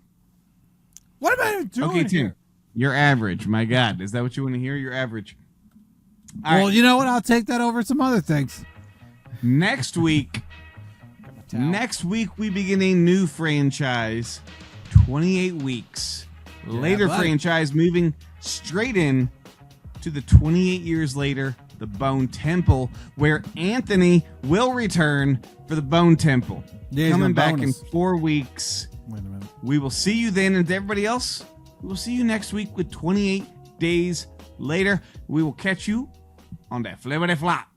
What am I doing? Okay, Tim, you're average. My God, is that what you want to hear? You're average. All right. You know what? I'll take that over some other things. Next week we begin a new franchise. 28 weeks later, franchise moving straight in to the 28 years later. The Bone Temple, where Anthony will return for the Bone Temple. Yeah, coming back in 4 weeks. Wait a minute. We will see you then, and to everybody else, we will see you next week with 28 days later. We will catch you on that Flavor de Flop.